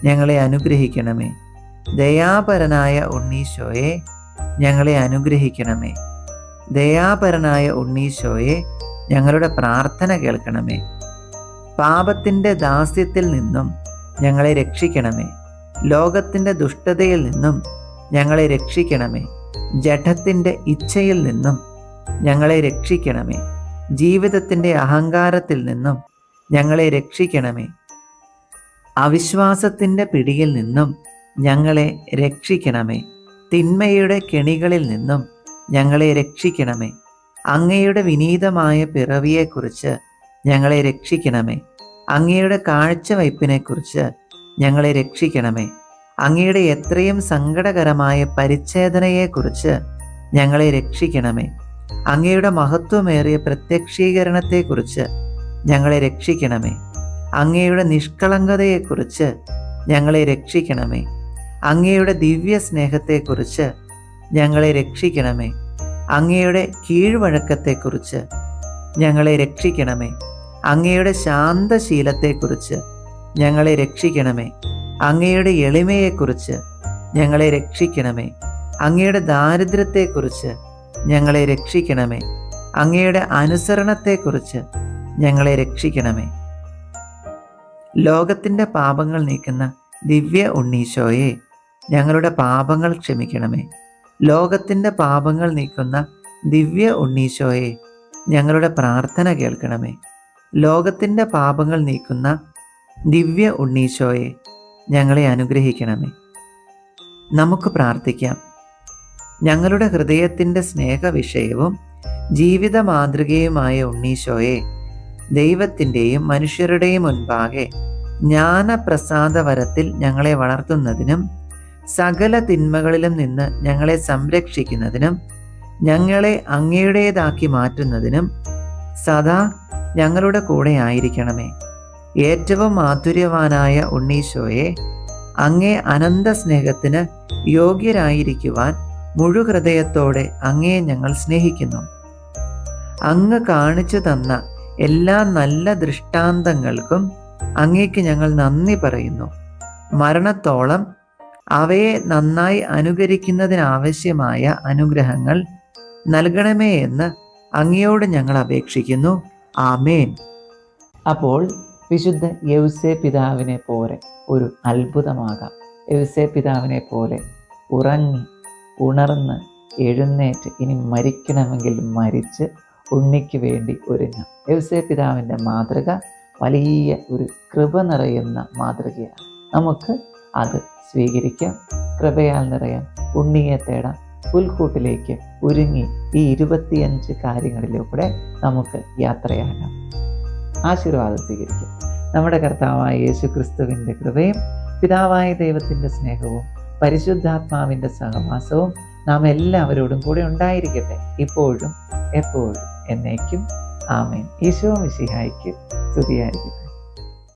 ഞങ്ങളെ അനുഗ്രഹിക്കണമേ. ദയാപരനായ ഉണ്ണീശോയെ, ഞങ്ങളെ അനുഗ്രഹിക്കണമേ. ദയാപരനായ ഉണ്ണീശോയെ, ഞങ്ങളുടെ പ്രാർത്ഥന കേൾക്കണമേ. പാപത്തിൻ്റെ ദാസ്യത്തിൽ നിന്നും ഞങ്ങളെ രക്ഷിക്കണമേ. ലോകത്തിൻ്റെ ദുഷ്ടതയിൽ നിന്നും ഞങ്ങളെ രക്ഷിക്കണമേ. ജഡത്തിൻ്റെ ഇച്ഛയിൽ നിന്നും ഞങ്ങളെ രക്ഷിക്കണമേ. ജീവിതത്തിൻ്റെ അഹങ്കാരത്തിൽ നിന്നും ഞങ്ങളെ രക്ഷിക്കണമേ. അവിശ്വാസത്തിൻ്റെ പിടിയിൽ നിന്നും ഞങ്ങളെ രക്ഷിക്കണമേ. തിന്മയുടെ കെണികളിൽ നിന്നും ഞങ്ങളെ രക്ഷിക്കണമേ. അങ്ങയുടെ വിനീതമായ പിറവിയെക്കുറിച്ച് ഞങ്ങളെ രക്ഷിക്കണമേ. അങ്ങയുടെ കാഴ്ചവയ്പ്പിനെക്കുറിച്ച് ഞങ്ങളെ രക്ഷിക്കണമേ. അങ്ങയുടെ എത്രയും സങ്കടകരമായ പരിച്ഛേദനയെക്കുറിച്ച് ഞങ്ങളെ രക്ഷിക്കണമേ. അങ്ങയുടെ മഹത്വമേറിയ പ്രത്യക്ഷീകരണത്തെക്കുറിച്ച് ഞങ്ങളെ രക്ഷിക്കണമേ. അങ്ങയുടെ നിഷ്കളങ്കതയെക്കുറിച്ച് ഞങ്ങളെ രക്ഷിക്കണമേ. അങ്ങയുടെ ദിവ്യ സ്നേഹത്തെക്കുറിച്ച് ഞങ്ങളെ രക്ഷിക്കണമേ. അങ്ങയുടെ കീഴ്വഴക്കത്തെക്കുറിച്ച് ഞങ്ങളെ രക്ഷിക്കണമേ. അങ്ങയുടെ ശാന്തശീലത്തെക്കുറിച്ച് ഞങ്ങളെ രക്ഷിക്കണമേ. അങ്ങയുടെ എളിമയെക്കുറിച്ച് ഞങ്ങളെ രക്ഷിക്കണമേ. അങ്ങയുടെ ദാരിദ്ര്യത്തെക്കുറിച്ച് ഞങ്ങളെ രക്ഷിക്കണമേ. അങ്ങയുടെ അനുസരണത്തെക്കുറിച്ച് ഞങ്ങളെ രക്ഷിക്കണമേ. ലോകത്തിൻ്റെ പാപങ്ങൾ നീക്കുന്ന ദിവ്യ ഉണ്ണീശോയെ, ഞങ്ങളുടെ പാപങ്ങൾ ക്ഷമിക്കണമേ. ലോകത്തിൻ്റെ പാപങ്ങൾ നീക്കുന്ന ദിവ്യ ഉണ്ണീശോയെ, ഞങ്ങളുടെ പ്രാർത്ഥന കേൾക്കണമേ. ലോകത്തിൻ്റെ പാപങ്ങൾ നീക്കുന്ന ദിവ്യ ഉണ്ണീശോയെ, ഞങ്ങളെ അനുഗ്രഹിക്കണമേ. നമുക്ക് പ്രാർത്ഥിക്കാം. ഞങ്ങളുടെ ഹൃദയത്തിൻ്റെ സ്നേഹവിഷയവും ജീവിത മാതൃകയുമായ ഉണ്ണീശോയെ, ദൈവത്തിൻ്റെയും മനുഷ്യരുടെയും മുൻപാകെ ജ്ഞാനപ്രസാദവരത്തിൽ ഞങ്ങളെ വളർത്തുന്നതിനും സകല തിന്മകളിലും നിന്ന് ഞങ്ങളെ സംരക്ഷിക്കുന്നതിനും ഞങ്ങളെ അങ്ങയുടേതാക്കി മാറ്റുന്നതിനും സദാ ഞങ്ങളുടെ കൂടെ ആയിരിക്കണമേ. ഏറ്റവും മാധുര്യവാനായ ഉണ്ണീശോയെ, അങ്ങേ അനന്ത സ്നേഹത്തിന് യോഗ്യരായിരിക്കുവാൻ മുഴുഹൃദയത്തോടെ അങ്ങയെ ഞങ്ങൾ സ്നേഹിക്കുന്നു. അങ്ങ് കാണിച്ചു തന്ന എല്ലാ നല്ല ദൃഷ്ടാന്തങ്ങൾക്കും അങ്ങേക്ക് ഞങ്ങൾ നന്ദി പറയുന്നു. മരണത്തോളം അവയെ നന്നായി അനുകരിക്കുന്നതിനാവശ്യമായ അനുഗ്രഹങ്ങൾ നൽകണമേ എന്ന് അങ്ങയോട് ഞങ്ങൾ അപേക്ഷിക്കുന്നു. ആമേൻ. അപ്പോൾ വിശുദ്ധ യൗസേ പിതാവിനെ പോലെ ഒരു അത്ഭുതമാകാം. യൗസേ പിതാവിനെ പോലെ ഉറങ്ങി ഉണർന്ന് എഴുന്നേറ്റ് ഇനി മരിക്കണമെങ്കിൽ മരിച്ച് ഉണ്ണിക്ക് വേണ്ടി ഒരുങ്ങാം. യൗസേ പിതാവിൻ്റെ മാതൃക വലിയ ഒരു കൃപ നിറയുന്ന മാതൃകയാണ്. നമുക്ക് അത് സ്വീകരിക്കാം. കൃപയാൽ നിറയാം. ഉണ്ണിയെ തേടാം. പുൽക്കൂട്ടിലേക്ക് ഒരുങ്ങി ഈ 25 കാര്യങ്ങളിലൂടെ നമുക്ക് യാത്രയാകാം. ആശീർവാദം സ്വീകരിക്കാം. നമ്മുടെ കർത്താവായ യേശു ക്രിസ്തുവിൻ്റെ കൃപയും പിതാവായ ദൈവത്തിൻ്റെ സ്നേഹവും പരിശുദ്ധാത്മാവിൻ്റെ സഹവാസവും നാം എല്ലാവരോടും കൂടെ ഉണ്ടായിരിക്കട്ടെ, ഇപ്പോഴും എപ്പോഴും എന്നേക്കും. ആമേൻ. ഈശോ മിശിഹായ്ക്ക് സ്തുതിയായിരിക്കട്ടെ.